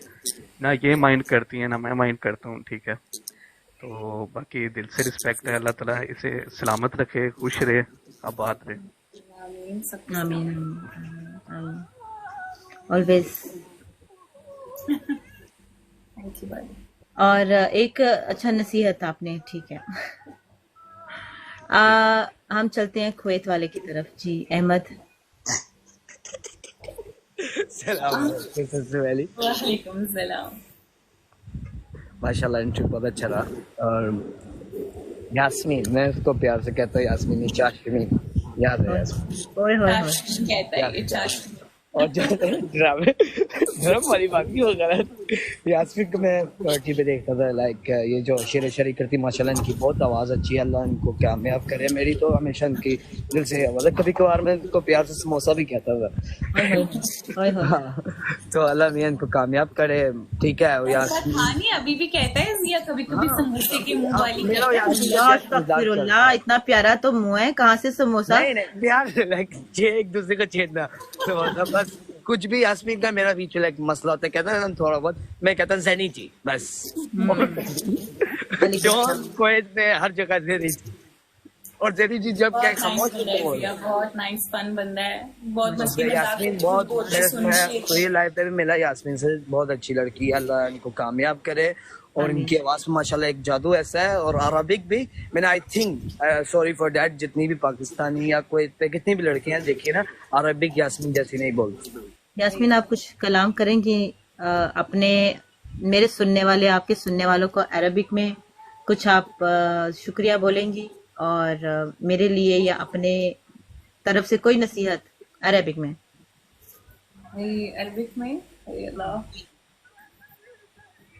S4: ना, ये माइंड करती है ना मैं माइंड करता हूँ, ठीक है। तो बाकी दिल से रिस्पेक्ट है। अल्लाह ताला इसे सलामत रखे, खुश रहे, आबाद रहे।
S1: आमीन ऑलवेज।
S2: थैंक यू भाई।
S1: और एक अच्छा नसीहत आपने, ठीक है। हम चलते हैं कुवैत वाले की तरफ। जी अहमद।
S2: वालेकुम सलाम।
S5: माशाल्लाह इंटरव्यू बहुत अच्छा रहा। और यास्मीन, मैं उसको प्यार से कहता हूँ यास्मीन, चाशमीन, याद है यास्मीन?
S1: ओए होए होए।
S2: चाशनी कहता है ये, चाशनी।
S5: और जो ड्रामे धर्म वाली बात नहीं हो गलत। यास्मीन को मैं टीवी देखता था, लाइक ये जो शेर शरी करती, माशाल्लाह इनकी बहुत आवाज़ अच्छी है, अल्लाह इनको कामयाब करे। मेरी तो हमेशा इनकी दिल से, मतलब कभी कभार मैं इनको प्यार से समोसा भी कहता था।
S1: ओए होए।
S5: हाँ, तो अल्लाह मियां इनको कामयाब करे, ठीक है। और यास्मीन
S2: खानी अभी भी कहता है जिया, कभी कभी समोसे के मुंह वाली
S5: मेरा
S2: कहता है।
S1: अल्लाह अस्तगफिरुल्लाह, इतना प्यारा तो मुंह है, कहाँ से समोसा?
S5: नहीं प्यार, लाइक एक दूसरे को छेदना, तो मतलब बस कुछ भी। यास्मीन का मेरा बीच लाइक मसला होता है, कहता है ना थोड़ा बहुत, मैं कहता हूँ ज़ैनी जी बस। जॉन कुवैत में हर जगह ज़ैनी जी, और ज़ैनी जी जब क्या खामोश
S2: बहुत नाइस फन बंदा है, बहुत मस्ती मजाक
S5: यास्मीन बहुत रियल लाइफ में मिला। यास्मीन से बहुत अच्छी लड़की है, अल्लाह इनको कामयाब करे। और इनकी आवाज में माशाल्लाह एक जादू ऐसा है। और अरबिक भी मैंने, I think, sorry for that, जितनी भी पाकिस्तानी या कोई कितनी भी लड़कियां देखिए ना, अरबिक यास्मीन जैसी नहीं बोलती।
S1: यास्मीन, आप कुछ कलाम करेंगी अपने, मेरे सुनने वाले, आपके सुनने वालों को अरबिक में कुछ आप शुक्रिया बोलेंगी, और मेरे लिए या अपने तरफ से कोई नसीहत अरबिक में?
S2: अरबिक में अल्लाह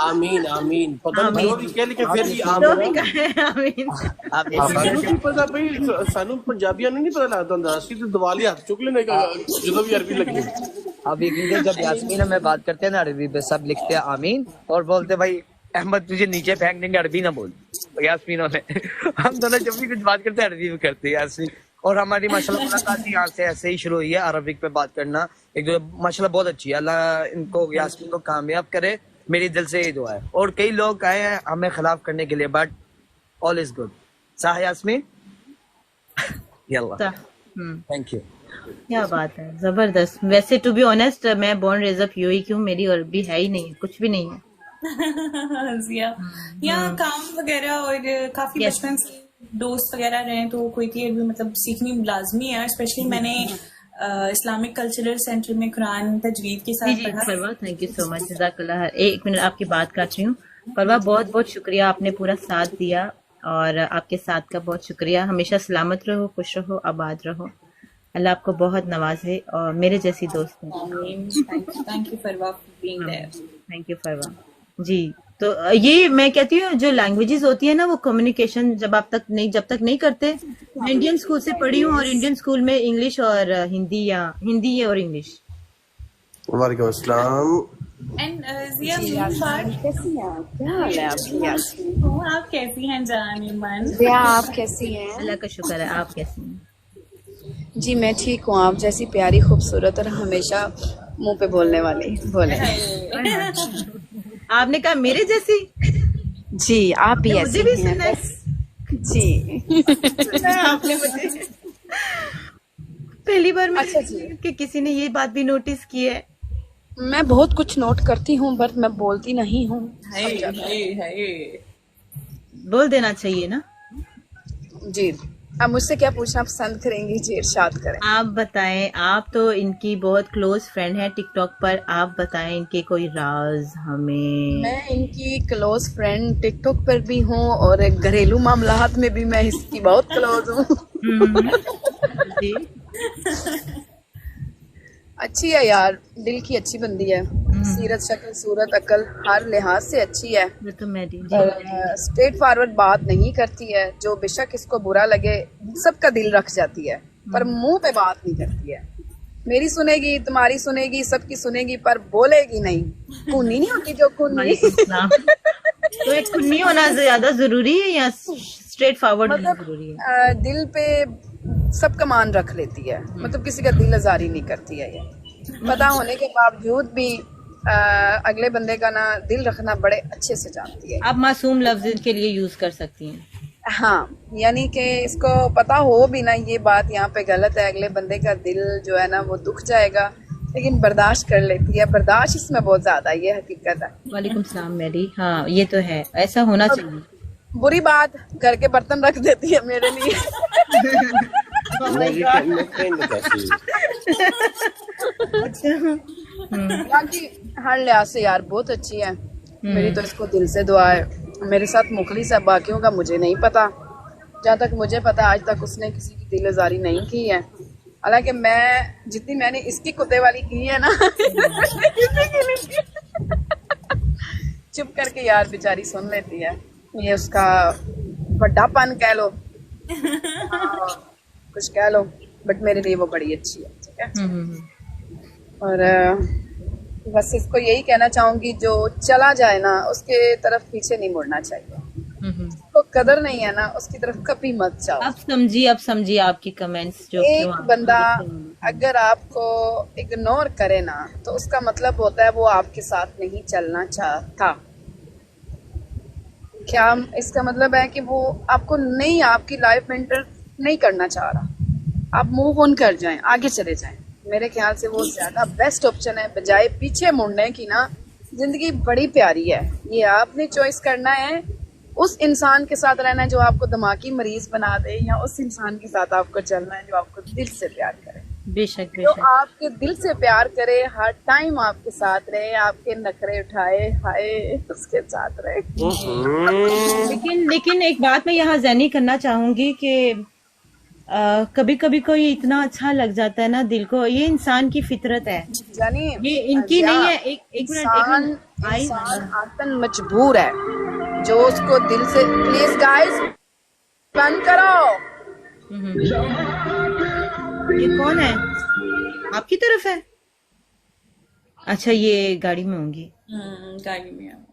S3: आमीन आमीन। पता नहीं जो भी कह, लेकिन फिर भी
S1: जो भी
S3: आमीन।
S1: कहे आमीन।
S3: ਸਾਨੂੰ ਨਹੀਂ ਪਤਾ ਭਈ, ਸਾਨੂੰ ਪੰਜਾਬੀਆਂ ਨੂੰ ਨਹੀਂ ਪਤਾ ਲੱਗਦਾ ਹੁੰਦਾ, ਅਸੀਂ ਤੇ ਦਿਵਾਲੀ हथ चुक लेने का ਜਦੋਂ भी अरबी लगी।
S5: अब ये जब यास्मीन में बात करते हैं ना अरबी में, सब लिखते हैं आमीन और बोलते हैं भाई अहमद तुझे नीचे फेंक देंगे, अरबी ना बोल। तो यास्मीन ने हम दोनों जब भी कुछ बात करते हैं अरबी में करते हैं यास्मीन। और हमारी माशाल्लाह मुलाकात यहाँ से ऐसे ही शुरू हुई है, अरबिक पे बात करना एक दो, माशाल्लाह बहुत अच्छी है। अल्लाह इनको, यास्मीन को कामयाब करे, मेरी दिल से ये दुआ है। और कई लोग आए हैं हमें खिलाफ करने के लिए, बट ऑल इज गुड। साह यास्मीन यल्ला, थैंक यू।
S1: क्या बात है, जबरदस्त। वैसे टू बी ऑनेस्ट, मैं बोर्न रेज अप यूएई की हूँ, मेरी अरबी है ही नहीं, कुछ भी नहीं है।
S2: जिया यहाँ काम वगैरह और काफी बचपन से दोस्त वगैरह रहे, तो कोई की अरबी मतलब सीखनी लाजमी है। स्पेशली मैंने इस्लामिक कल्चरल सेंटर में कुरान तजवीद के साथ पढ़ा।
S1: परवा, थैंक यू सो मच, जज़ाकल्लाह। एक मिनट आपकी बात काट रही हूँ। परवा, बहुत बहुत शुक्रिया, आपने पूरा साथ दिया और आपके साथ का बहुत शुक्रिया। हमेशा सलामत रहो, खुश रहो, आबाद रहो। अल्लाह आपको बहुत नवाजे और मेरे जैसी दोस्त है।
S2: Thank you Farwa for being there.
S1: Thank you Farwa ji. तो ये मैं कहती हूँ जो लैंग्वेजेस होती है ना, वो कम्युनिकेशन जब जब तक नहीं करते। मैं इंडियन स्कूल से पढ़ी हूँ और इंडियन स्कूल में इंग्लिश और हिंदी और इंग्लिश।
S3: वालेकुम अस्सलाम।
S2: एंड जिया कैसी हैं आप? क्या हाल है आपकी यास्मीन? आप कैसी हैं जानी मन?
S6: जिया आप कैसी हैं?
S1: अल्लाह का शुक्र है, आप कैसी हैं?
S6: जी मैं ठीक हूँ। आप जैसी प्यारी खूबसूरत और हमेशा मुंह पे बोलने वाली बोले।
S1: आपने कहा मेरे जैसी?
S6: जी आप भी
S1: मुझे
S6: ऐसी
S1: भी
S6: हैं
S1: सुना है।
S6: बस। जी
S1: आपने मुझे पहली बार मैंने
S6: अच्छा जी।
S1: कि किसी ने ये बात भी नोटिस की है।
S6: मैं बहुत कुछ नोट करती हूँ बट मैं बोलती नहीं हूँ।
S1: बोल देना चाहिए ना।
S6: जी अब मुझसे क्या पूछना पसंद करेंगी? जी इरशाद करें।
S1: आप बताएं, आप तो इनकी बहुत क्लोज फ्रेंड है टिकटॉक पर। आप बताएं इनके कोई राज हमें।
S6: मैं इनकी क्लोज फ्रेंड टिकटॉक पर भी हूँ और घरेलू मामलात में भी मैं इसकी बहुत क्लोज हूँ।
S1: जी
S6: अच्छी है यार, दिल की अच्छी बंदी है। सीरत शक्ल सूरत अकल हर लिहाज से अच्छी है।
S1: वो तो मेरी
S6: स्ट्रेट फॉरवर्ड बात नहीं करती है, जो बेशक इसको बुरा लगे सबका दिल रख जाती है, पर मुंह पे बात नहीं करती है। मेरी सुनेगी, तुम्हारी सुनेगी, सबकी सुनेगी, पर बोलेगी नहीं। कुन्नी नहीं होती जो कुन्नी।
S1: वालेकुम सलाम। तो एक कुन्नी होना ज्यादा जरूरी है या स्ट्रेट फॉरवर्ड होना
S6: मतलब
S1: जरूरी है?
S6: दिल पे सबका मान रख लेती है, मतलब किसी का दिल आजारी नहीं करती है। ये पता होने के बावजूद भी अगले बंदे का ना दिल रखना बड़े अच्छे से जानती है।
S1: आप मासूम लफ्ज के लिए यूज कर सकती हैं।
S6: हाँ, यानी कि इसको पता हो भी ना ये बात यहाँ पे गलत है, अगले बंदे का दिल जो है ना वो दुख जाएगा, लेकिन बर्दाश्त कर लेती है। बर्दाश्त इसमें बहुत ज्यादा, ये हकीकत है।
S1: वालेकुम सलाम मेरी। हाँ ये तो है, ऐसा होना चाहिए।
S6: बुरी बात, घर के बर्तन रख देती है मेरे लिए। बाकी हर लिहाज से यार बहुत अच्छी है। मेरी तो इसको दिल से दुआ है। मेरे साथ मुखलिस है, बाकियों का मुझे नहीं पता। जहाँ तक मुझे पता आज तक उसने किसी की दिलजारी नहीं की है। हालांकि मैं जितनी मैंने इसकी कुत्ते वाली की है ना चुप करके यार बेचारी सुन लेती है। ये उसका बड़ापन कह लो, कुछ कह लो, बट मेरे लिए वो बड़ी अच्छी है। ठीक है। और बस इसको यही कहना चाहूंगी, जो चला जाए ना उसके तरफ पीछे नहीं मुड़ना चाहिए। उसको कदर नहीं है ना उसकी तरफ कभी मत जाओ।
S1: अब समझिए आपकी कमेंट्स जो
S6: एक बंदा अगर आपको इग्नोर करे ना तो उसका मतलब होता है वो आपके साथ नहीं चलना चाहता। क्या इसका मतलब है कि वो आपको नहीं, आपकी लाइफ में एंटर नहीं करना चाह रहा। आप मूव ऑन कर जाएं, आगे चले जाएं। मेरे ख्याल से वो ज्यादा बेस्ट ऑप्शन है बजाय पीछे मुड़ने की ना। जिंदगी बड़ी प्यारी है, ये आपने चॉइस करना है। उस इंसान के साथ रहना है जो आपको दिमागी मरीज बना दे, या उस इंसान के साथ आपको चलना है जो आपको दिल से प्यार करे।
S1: बेशक
S6: जो आपके दिल से प्यार करे, हर टाइम आपके साथ रहे, आपके नखरे उठाए, हाय उसके साथ रहे।
S1: लेकिन एक बात मैं यहाँ ज़हनी करना चाहूंगी कि कभी कभी कोई इतना अच्छा लग जाता है ना दिल को। ये इंसान की फितरत है,
S6: जानी
S1: ये इनकी नहीं है। एक मिनट
S6: इंसान आतन मजबूर है जो उसको दिल से। प्लीज गाइस बंद करो।
S1: ये कौन है? आपकी तरफ है? अच्छा ये गाड़ी में होंगी।
S2: गाड़ी में।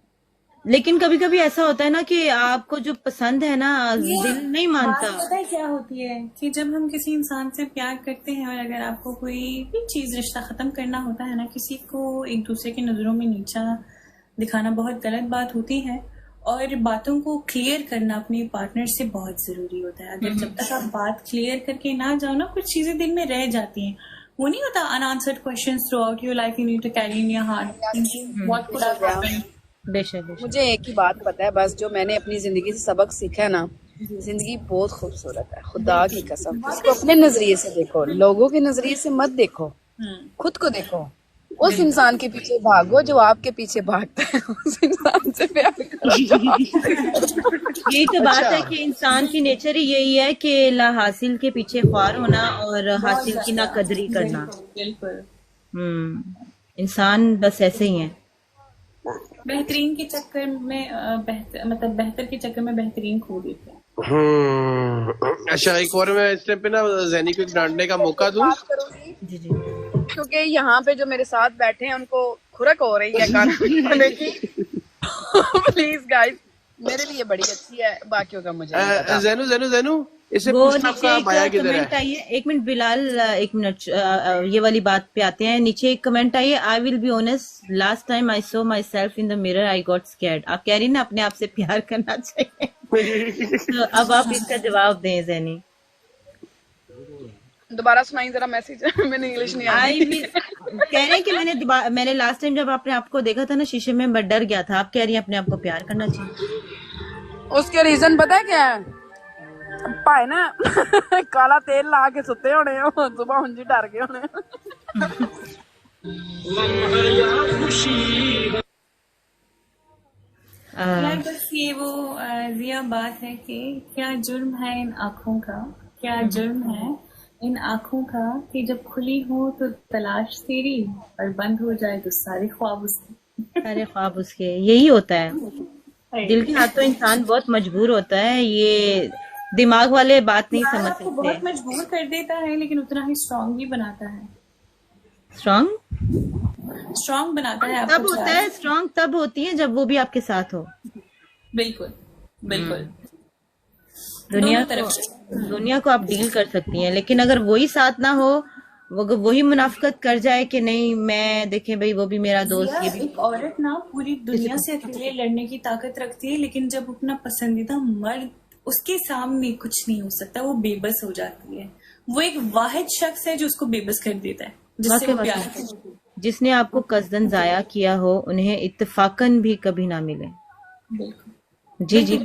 S1: लेकिन कभी कभी ऐसा होता है ना कि आपको जो पसंद है ना दिल नहीं मानता।
S2: पता है क्या होती है कि जब हम किसी इंसान से प्यार करते हैं और अगर आपको कोई भी चीज रिश्ता खत्म करना होता है ना, किसी को एक दूसरे की नजरों में नीचा दिखाना बहुत गलत बात होती है। और बातों को क्लियर करना अपने पार्टनर से बहुत जरूरी होता है। अगर जब तक आप बात क्लियर करके ना जाओ ना, कुछ चीजें दिल में रह जाती हैं। वो नहीं होता unanswered questions throughout your life, you need to carry in your heart what could have happened.
S1: बेशक
S6: मुझे एक ही बात पता है बस, जो मैंने अपनी जिंदगी से सबक सीखा है ना, जिंदगी बहुत खूबसूरत है, खुदा की कसम। इसको अपने नजरिए से देखो, लोगों के नजरिए से मत देखो, खुद को देखो। उस इंसान के पीछे भागो जो आपके पीछे भागता है, उस इंसान से प्यार करो।
S1: यही तो बात है कि इंसान की नेचर ही यही है कि ला हासिल के पीछे ख्वार होना और हासिल की ना कदरी करना।
S2: बिल्कुल।
S1: इंसान बस ऐसे ही है।
S2: बेहतरीन के चक्कर में बेहतर के चक्कर में बेहतरीन खो देते हैं।
S3: अच्छा, एक और मैं इस टाइम पे ना जैनी को एक डांटने का मौका दूं।
S6: बात करूंगी
S1: जी जी।
S6: क्योंकि यहाँ पे जो मेरे साथ बैठे हैं उनको खुरक हो रही है गाना सुनने की। प्लीज गाइस, मेरे लिए बड़ी अच्छी है, बाकियों का मुझे नहीं पता।
S3: जैनू जैनू जैनू इसे
S1: वो
S3: पूछना
S1: नीचे
S3: आपका
S1: एक
S3: बाया किधर
S1: कमेंट
S3: है?
S1: आई है, एक मिनट बिलाल, एक मिनट, ये वाली बात पे आते हैं। नीचे एक कमेंट आई है, I will be honest, last time I so my self in the mirror I got scared. आप कह रही ना अपने आप से प्यार करना चाहिए। तो अब आप इसका जवाब दें जैनी।
S6: दोबारा सुनाई जरा मैसेज। मैंने इंग्लिश नहीं
S1: आई
S6: आती।
S1: विल कह रहे हैं कि मैंने लास्ट टाइम जब अपने आप को देखा था ना शीशे में, मैं डर गया था। आप कह रही हैं अपने आप को प्यार करना चाहिए।
S6: उसके रीजन पता है क्या है? भाई ना काला तेल ला के सुते होने हो, सुबह हुंजी डर गए होने।
S2: यार बस ये वो जिया बात है कि क्या जुर्म है इन आँखों का, क्या जुर्म है इन आँखों का कि जब खुली हो तो तलाश तेरी और बंद हो जाए तो सारे ख्वाब उसके।
S1: सारे ख्वाब उसके, यही होता है। दिल के हाथ तो इंसान बहुत मजबूर होता है, ये दिमाग वाले बात नहीं समझ
S2: आपको बहुत
S1: सकते।
S2: मजबूर कर देता है लेकिन उतना ही स्ट्रांग भी बनाता है।
S1: स्ट्रांग
S2: बनाता है
S1: तब
S2: आपको
S1: होता
S2: प्यार।
S1: है, स्ट्रांग तब होती है जब वो भी आपके साथ हो।
S2: बिल्कुल बिल्कुल।
S1: दुनिया
S2: दोनों तरफ से।
S1: दुनिया को आप डील कर सकती हैं, लेकिन अगर वही साथ ना हो, वही मुनाफकत कर जाए कि नहीं मैं देखें भाई वो भी मेरा दोस्त, ये भी।
S2: एक औरत ना पूरी दुनिया से अकेले लड़ने की ताकत रखती है, लेकिन जब अपना पसंदीदा मर्द उसके सामने कुछ नहीं हो सकता, वो बेबस हो जाती है। वो एक वाहिद शख्स है जो उसको बेबस कर देता है, जिससे वो प्यार करती है।
S1: जिसने आपको कसदन जाया किया हो, उन्हें इत्तेफाकन भी कभी ना मिले।
S2: बिल्कुल।
S1: जी जी।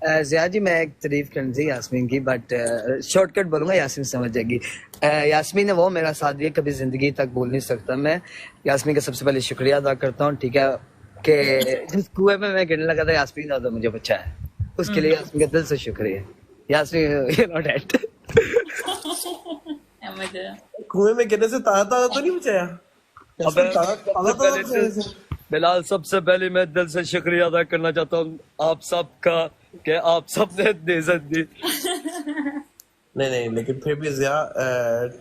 S5: जिया जी, मैं एक तारीफ करनी थी यास्मीन की, बट शॉर्टकट बोलूंगा, यास्मीन समझ जाएगी। यास्मीन ने वो मेरा साथ दिया, कभी जिंदगी तक भूल नहीं सकता मैं। यास्मीन का सबसे पहले शुक्रिया अदा करता हूँ, ठीक है, कि जिस कुएं में मैं गिरने लगा था यास्मीन ज्यादा मुझे बचाया, उसके लिए यास्मीन का दिल से शुक्रिया। Yasmeen you know that.
S3: कुएं में गिरने से ताजा ताजा तो नहीं बचाया?
S5: बिलाल, सबसे पहले मैं दिल से शुक्रिया अदा करना चाहता हूँ आप सबका कि आप सबने इज्जत दी।
S3: नहीं, लेकिन फिर भी Jiya,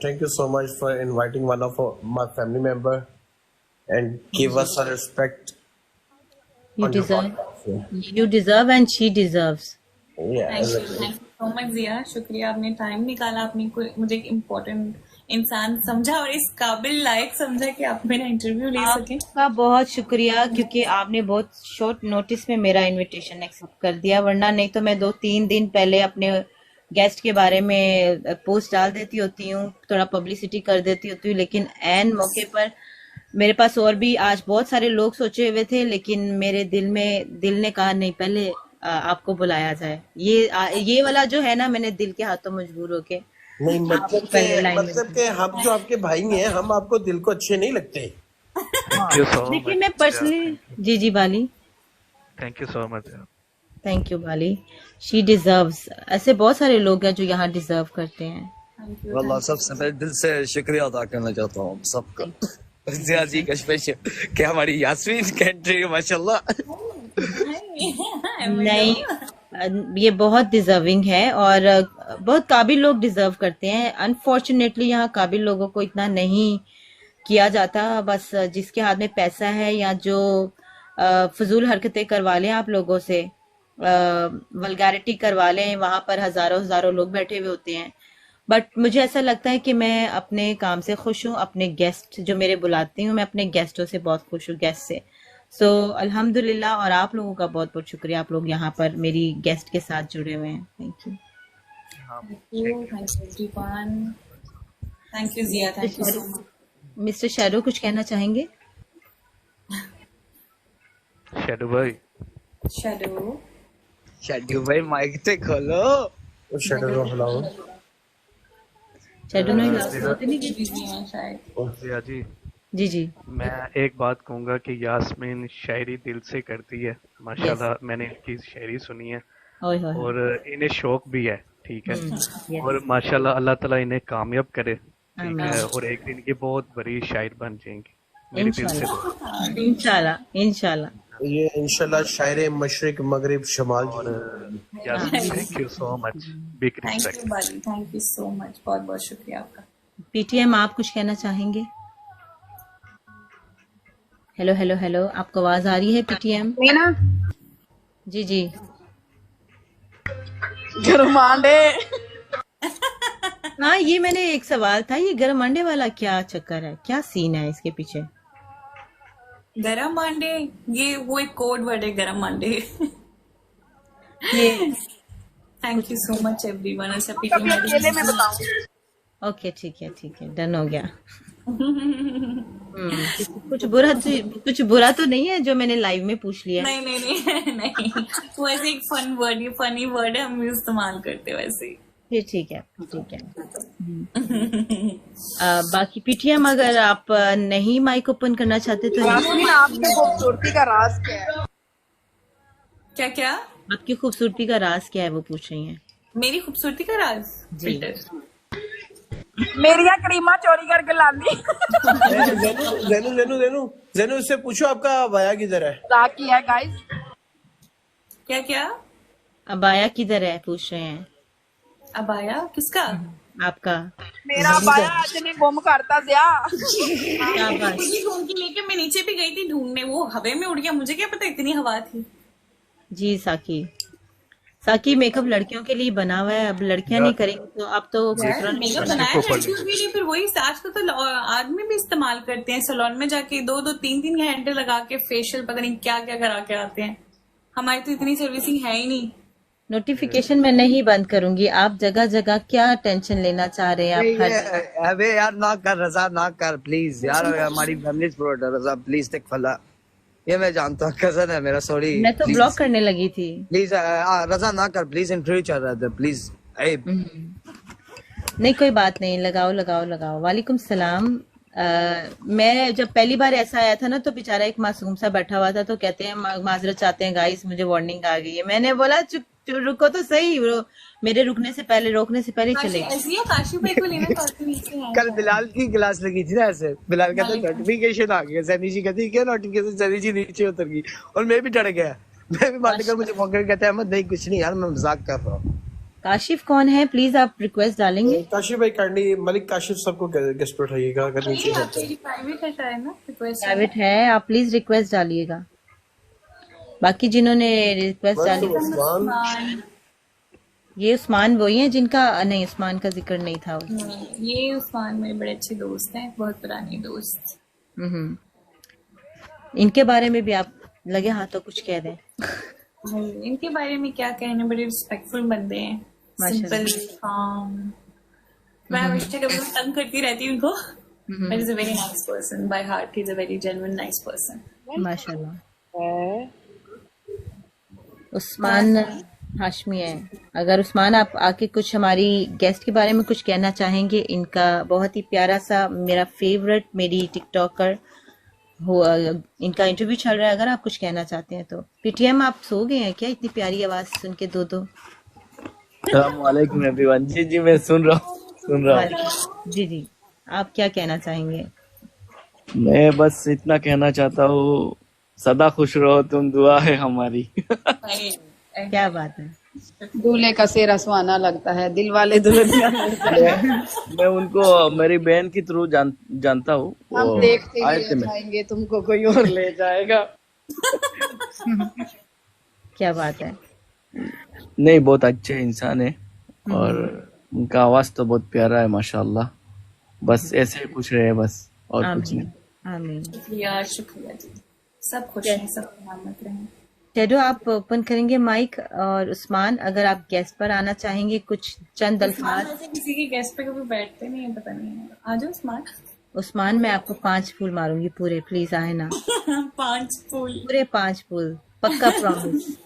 S3: thank you so much for inviting one of my family member and give us a respect.
S1: You deserve and she deserves.
S2: Thank you so much Jiya, शुक्रिया, आपने टाइम निकाला, आपने मुझे एक इम्पोर्टेंट इंसान समझा और इस काबिल लायक समझा कि आप मेरा इंटरव्यू ले सकें।
S1: आपका बहुत शुक्रिया, क्योंकि आपने बहुत शॉर्ट नोटिस में मेरा इनविटेशन एक्सेप्ट कर दिया, वरना नहीं तो मैं 2-3 दिन पहले अपने गेस्ट के बारे में पोस्ट डाल देती होती हूँ, थोड़ा पब्लिसिटी कर देती होती हूँ, लेकिन एन मौके पर मेरे पास और भी आज बहुत सारे लोग सोचे हुए थे, लेकिन मेरे दिल ने कहा नहीं, पहले आपको बुलाया जाए। ये वाला जो है ना, मैंने दिल के हाथों मजबूर होके
S3: नहीं, मतलब के हम जो आपके भाई हैं, हम आपको दिल को अच्छे नहीं लगते।
S1: देखिए मैं पर्सनली जी Bali,
S4: thank you so much.
S1: Thank you Bali, she deserves. ऐसे बहुत सारे लोग हैं जो यहाँ डिजर्व करते हैं।
S5: वल्लाह सबसे पहले दिल से शुक्रिया अदा करना चाहता हूँ सबका, जिया जी का स्पेशल, कि हमारी यास्मीन कंट्री माशाल्लाह।
S1: नहीं, ये बहुत डिजर्विंग है और बहुत काबिल लोग डिजर्व करते हैं। अनफॉर्चुनेटली यहाँ काबिल लोगों को इतना नहीं किया जाता, बस जिसके हाथ में पैसा है या जो फजूल हरकतें करवा लें आप लोगों से, वल्गैरिटी करवा लें, वहां पर हजारों लोग बैठे हुए होते हैं। बट मुझे ऐसा लगता है कि मैं अपने काम से खुश हूँ, अपने गेस्ट जो मेरे बुलाती हूँ, मैं अपने गेस्टों से बहुत खुश हूँ, गेस्ट से। सो अल्हम्दुलिल्लाह, और आप लोगों का बहुत बहुत शुक्रिया, आप लोग यहाँ पर मेरी गेस्ट के साथ जुड़े हुए हैं। Thank you.
S2: Thank you Zia, thank you so much.
S1: Mister Shadow कुछ कहना चाहेंगे?
S4: शैडो भाई,
S5: शेड्यू भाई माइक तो खोलो।
S3: शैडो हलाओ।
S1: शैडो नहीं
S4: जिया जी
S1: जी जी।
S4: मैं एक बात कहूंगा कि यास्मीन शायरी दिल से करती है
S1: यस।
S4: माशाल्लाह। मैंने इनकी शायरी सुनी है
S1: ओए होए।
S4: और इन्हें शौक भी है, ठीक है।
S1: यस।
S4: और माशाल्लाह अल्लाह ताला इन्हें कामयाब करे, ठीक
S1: आमीन।
S4: है। और एक दिन की बहुत बड़ी शायर बन जाएंगी, मेरी दिल से दुआ।
S1: इंशाल्लाह इंशाल्लाह इंशाल्लाह।
S3: ये इंशाल्लाह शायर मशरिक मगरिब शमाल जी।
S1: हाँ।
S4: Yasmeen thank you so much, big
S2: thank
S4: respect.
S2: You Bali, thank you so much, बहुत बहुत शुक्रिया आपका।
S1: पीटीएम आप कुछ कहना चाहेंगे? हेलो हेलो हेलो, आपको आवाज आ रही है पीटीएम?
S6: मीना
S1: जी जी।
S6: गरमांडे
S1: हाँ, ये मैंने एक सवाल था, ये गरम अंडे वाला क्या चक्कर है, क्या सीन है इसके पीछे?
S2: गरम मांडे, ये वो एक कोड वर्ड है, गरम मांडे।
S1: ये
S2: thank you so much everyone. अच्छा
S6: कभी अकेले में बताऊं।
S1: ओके, ठीक है, डन हो गया। कुछ बुरा तो नहीं है जो मैंने लाइव में पूछ लिया?
S2: नहीं नहीं नहीं नहीं, वो ऐसे एक फन वर्ड, ये फनी वर्ड है, हम इस्तेमाल करते हैं वैसे ही।
S1: ये ठीक है। बाकी पीटीएम अगर आप नहीं माइक ओपन करना चाहते तो
S6: यास्मीन, आपकी खूबसूरती का राज क्या है?
S2: क्या क्या?
S1: आपकी खूबसूरती का राज क्या है, वो पूछ रही हैं।
S2: मेरी खूबसूरती का राज?
S1: जी।
S2: फिल्टर।
S6: मेरिया करीमा चोरी करके लानी।
S3: जेनू जेनू जेनू जेनू इससे पूछो आपका बाया किधर है?
S6: राकी है गाइस।
S2: क्या क्या?
S1: अबाया किधर है पूछ रहे हैं।
S2: अबाया किसका?
S1: आपका।
S6: मेरा बाया आज ने गुम करता दिया।
S1: क्या बात।
S2: मुझे ढूंढ के लेके मैं नीचे भी गई थी ढूंढने, वो हवा में उड़ गया, मुझे क्या पता इतनी हवा थी।
S1: जी साकी मेकअप लड़कियों के लिए बना हुआ है, अब लड़कियां नहीं करेंगी तो अब तो दूसरा नहीं
S2: मेकअप
S1: बना।
S2: बनाया लड़कियों के लिए, फिर वही आजकल तो आदमी भी इस्तेमाल करते हैं, सैलून में जाके 2-2 3-3 घंटे लगा के फेशियल पता नहीं क्या क्या करा के आते हैं। हमारी तो इतनी सर्विसिंग है ही नहीं।
S1: नोटिफिकेशन मैं नहीं बंद करूंगी, आप जगह जगह क्या टेंशन लेना चाह रहे हैं आप हर।
S5: अबे यार ना कर रजा, ना कर प्लीज यार, हमारी फैमिली सपोर्ट है रजा, प्लीज टेक फला। ये मैं जानता हूँ, कजन है मेरा, सॉरी।
S1: मैं तो ब्लॉक करने लगी थी।
S5: प्लीज रजा ना कर प्लीज, इंटरव्यू चल रहा था प्लीज।
S1: नहीं कोई बात नहीं, लगाओ। वालेकुम सलाम। मैं जब पहली बार ऐसा आया था ना तो बेचारा एक मासूम सा बैठा हुआ था, तो कहते हैं माजरत चाहते हैं गाइस, मुझे वार्निंग आ गई है। मैंने बोला चुप रुको तो सही, वो मेरे रोकने से पहले चले गए।
S2: ऐसी है, काशी भाई को लेना तो नीचे है।
S5: कल बिलाल की क्लास लगी थी ना, ऐसे बिलाल कहता नोटिफिकेशन आ गया, सैनी जी कहती क्या नोटिफिकेशन, सैनी जी नीचे उतर गई और मैं भी डर गया। मैं भी बात कर, मुझे मौके कहता है अहमद नहीं कुछ नहीं यार, मैं मजाक कर रहा हूँ।
S1: काशिफ कौन है, प्लीज आप रिक्वेस्ट डालेंगे?
S3: काशिफ भाई काइंडली मलिक काशिफ सबको गेस्ट पर उठाइएगा अगर नीचे है तो।
S2: प्राइवेट है ना, रिक्वेस्ट
S1: प्राइवेट है, आप प्लीज रिक्वेस्ट डालिएगा। बाकी जिन्होंने रिक्वेस्ट डाली,
S3: उस्मान,
S1: ये उस्मान वही है जिनका नहीं, उस्मान का जिक्र नहीं था उसमें।
S2: ये उस्मान मेरे बड़े अच्छे दोस्त हैं, बहुत पुराने दोस्त।
S1: इनके बारे में भी आप लगे हाथों कुछ कह दें।
S2: इनके बारे में क्या कहने, बड़े रिस्पेक्टफुल बंदे हैं,
S1: माशाल्लाह।
S2: सिंपल काम। मैं हमेशा कभी तंग करती रहती हूँ उनको, but is a very nice person by heart, he is a very genuine nice person.
S1: माशाल्लाह। उस्मान हाशमी है। अगर उस्मान आप आके कुछ हमारी गेस्ट के बारे में कुछ कहना चाहेंगे, इनका बहुत ही प्यारा सा मेरा फेवरेट, मेरी टिकटॉकर हो, इनका इंटरव्यू चल रहा है, अगर आप कुछ कहना चाहते हैं तो। पीटीएम आप सो गए हैं क्या, इतनी प्यारी आवाज सुन के? दो
S5: अस्सलामुअलैकुम एवरीवन। जी मैं सुन रहा हूँ।
S1: जी आप क्या कहना चाहेंगे?
S7: मैं बस इतना कहना चाहता हूँ, सदा खुश रहो तुम, दुआ है हमारी।
S1: क्या बात है।
S6: दूल्हे का सेहरा सुहाना लगता है, दिल वाले दुल्हनिया।
S7: मैं उनको मेरी बहन की थ्रू जानता हूँ।
S6: हम देखते ही जाएंगे, तुमको कोई और ले जाएगा।
S1: क्या बात है।
S7: नहीं, बहुत अच्छे इंसान है और उनका आवाज तो बहुत प्यारा है माशाल्लाह। बस ऐसे ही खुश रहे बस, और कुछ नहीं।
S1: आमीन।
S2: शुक्रिया जी, सब खुश हैं, सब सलामत रहें।
S1: टेडो आप ओपन करेंगे माइक, और उस्मान अगर आप गेस्ट पर आना चाहेंगे, कुछ चंद अल्फाज।
S2: किसी के गेस्ट पे कभी बैठते नहीं है, पता नहीं है। आ जाओ उस्मान।
S1: उस्मान मैं आपको 5 फूल मारूंगी पूरे, प्लीज आए ना।
S2: 5 फूल
S1: पूरे 5 फूल पक्का, प्रॉमिस।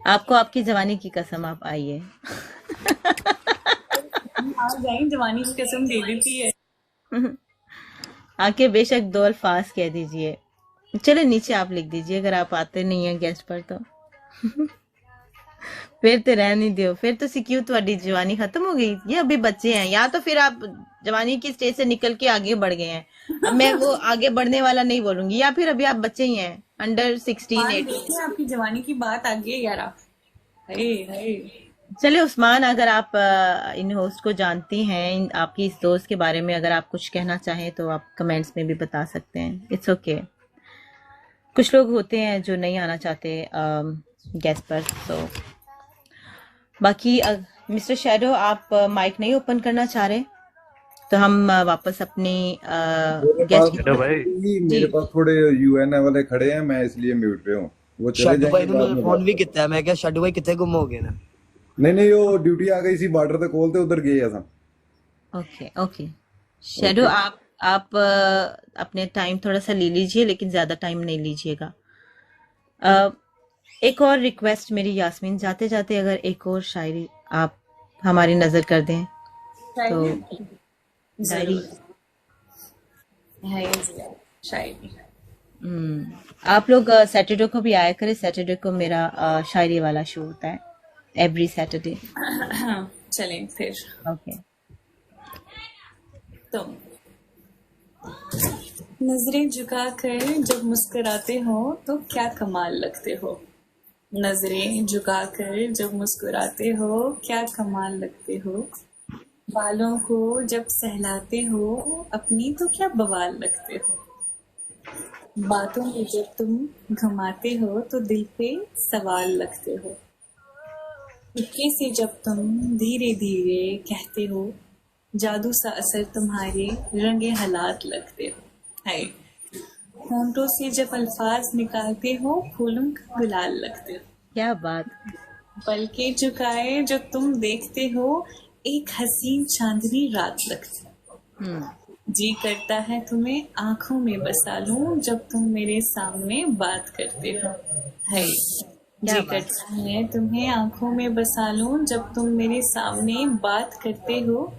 S1: आपको आपकी जवानी की कसम, आप आइए।
S2: आ जाए, जवानी की कसम दे देती है।
S1: आके बेशक 2 अल्फाज कह दीजिए। चलो नीचे आप लिख दीजिए अगर आप आते नहीं हैं गेस्ट पर तो। फिर तो रहने दो, फिर तो क्यों तुम्हारी जवानी खत्म हो गई? ये अभी बच्चे हैं, या तो फिर आप जवानी की स्टेज से निकल के आगे बढ़ गए हैं। अब मैं वो आगे बढ़ने वाला नहीं बोलूंगी, या फिर अभी आप बच्चे ही हैं, अंडर 16 18।
S2: देखिए आपकी जवानी की बात आ गई यार। आप हाय
S1: चले उस्मान, अगर आप इन होस्ट को जानती हैं, आपकी इस दोस्त के बारे में अगर आप कुछ कहना चाहें तो आप कमेंट्स में भी बता सकते हैं। It's okay. कुछ लोग होते हैं जो नहीं आना चाहते गेस्ट पर, तो बाकी मिस्टर शैडो आप माइक नहीं ओपन करना चाह रहे तो हम वापस अपनी गेस्ट
S4: हेलो भाई,
S8: मेरे पास थोड़े यूएन वाले खड़े हैं, मैं इसलिए म्यूट पे हूँ। वो चले
S5: शाडू भाई
S8: जाएंगे
S5: ने
S8: बाद
S5: मेरा
S8: में
S5: फोन
S8: बात।
S5: भी कितना है, मैं क्या शाडू भाई कितने गुम हो गए ना।
S8: नहीं वो ड्यूटी आ गई सी बार्डर ते कोल ते उधर गए असां।
S1: ओके ओके शैडो, आप अपने टाइम थोड़ा सा ले लीजिए, लेकिन ज्यादा टाइम नहीं लीजिएगा। एक और रिक्वेस्ट मेरी यास्मीन, जाते जाते अगर एक और शायरी आप हमारी नजर कर दें तो। डायरी
S2: शायरी
S1: आप लोग सैटरडे को भी आया करें। सैटरडे को मेरा शायरी वाला शो होता है, एवरी सैटरडे।
S2: चलें फिर।
S1: ओके।
S2: तो नजरें झुका कर जब मुस्कुराते हो तो क्या कमाल लगते हो। नजरें झुका कर जब मुस्कुराते हो क्या कमाल लगते हो। बालों को जब सहलाते हो अपनी तो क्या बवाल लगते हो। बातों में जब तुम घुमाते हो तो दिल पे सवाल लगते हो। चुपके से जब तुम धीरे धीरे कहते हो जादू सा असर तुम्हारे रंगे हालात लगते हो। है होंठों से जब अल्फाज निकालते हो फूलों का गुलाल लगते हो।
S1: क्या बात।
S2: पलके झुकाए जो तुम देखते हो एक हसीन चांदनी रात लगती हो। जी करता है तुम्हें आंखों में बसा लूं जब तुम मेरे सामने बात करते हो। है जी करता है तुम्हें आंखों में बसा लूं जब तुम मेरे सामने बात करते हो।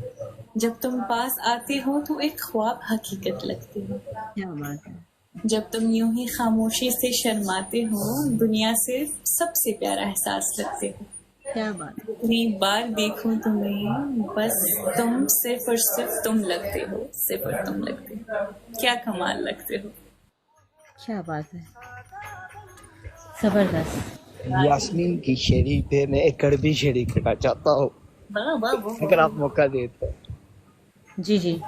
S2: जब तुम पास आते हो तो एक ख्वाब हकीकत लगते हो।
S1: क्या बात है।
S2: जब तुम यूं ही खामोशी से शर्माते हो दुनिया से सबसे प्यारा एहसास लगते हो।
S1: क्या बात।
S2: जितनी बार देखूं तुम्हें बस तुम सिर्फ और सिर्फ तुम लगते हो। सिर्फ और तुम लगते हो। क्या कमाल लगते हो।
S1: क्या बात है, जबरदस्त।
S5: यास्मीन की शेरी पे मैं एक कड़वी शेरी करना चाहता हूँ,
S2: वाह वाह वाह
S5: अगर आप मौका देते हैं।
S1: जी जी।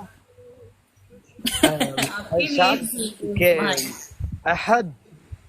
S5: के अहद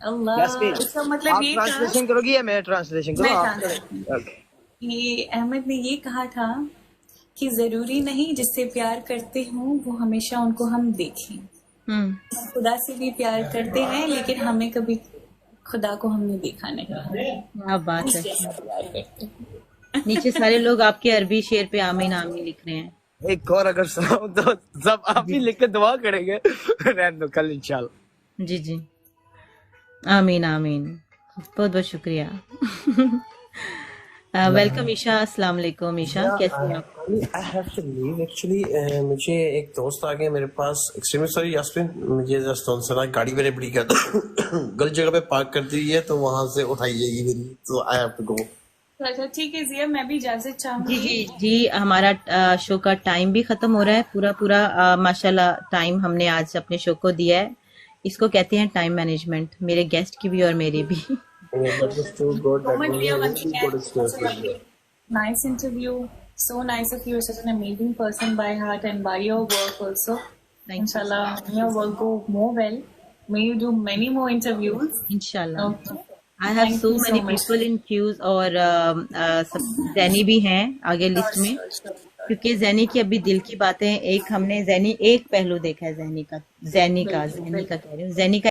S2: अल्लाह।
S5: यास्मीन
S2: इसका मतलब
S5: आप
S2: ये था
S5: ट्रांसलेशन करोगी या मैं ट्रांसलेशन
S2: मैं
S5: करूँ?
S2: translation
S5: okay.
S2: ये अहमद ने ये कहा था कि जरूरी नहीं जिससे प्यार करते हो वो हमेशा उनको हम देखें। खुदा से भी प्यार करते हैं लेकिन हमें कभी खुदा को हमने देखा नहीं।
S1: क्या बात है।
S2: जैसा प्यार करते हैं।
S1: नीचे सारे लोग आपके अरबी शेर पे आमीन आमीन लिख रहे हैं।
S5: एक और अगर सुनाओ तो सब आप ही लिख के दुआ करेंगे। रहने दो, कल इंशाल्लाह।
S1: जी जी, आमीन आमीन। बहुत बहुत शुक्रिया। वेलकम ईशा, अस्सलाम वालेकुम। ईशा कैसे हैं आप?
S3: I have to leave actually. मुझे एक दोस्त आ गया मेरे पास। एक्सट्रीमली सॉरी यास्मीन, मुझे जस्ट ऑन सुना गाड़ी मैंने बड़ी गलत जगह पे पार्क कर दी है तो वहां से उठाई जाएगी मेरी, तो आई हैव टू गो।
S2: अच्छा ठीक है जिया, मैं भी इजाजत चाहूंगी।
S1: जी जी जी, हमारा शो का टाइम भी खत्म हो रहा है। पूरा माशाल्लाह टाइम हमने आज अपने शो को दिया है। इसको कहते हैं टाइम मैनेजमेंट, मेरे गेस्ट की भी और मेरी भी।
S2: Nice interview. So nice of you. You're such an amazing person by heart and by your work also. Inshallah, may your work go more well. May you do many more interviews.
S1: इंशाल्लाह।
S2: Okay.
S1: I have
S2: Thank
S1: so
S2: you so
S1: many
S2: much.
S1: People in queues, और जैनी भी हैं आगे लिस्ट में, क्योंकि जैनी की अभी दिल की बातें। एक हमने जैनी एक पहलू देखा है जैनी का कह रही हूँ, जैनी का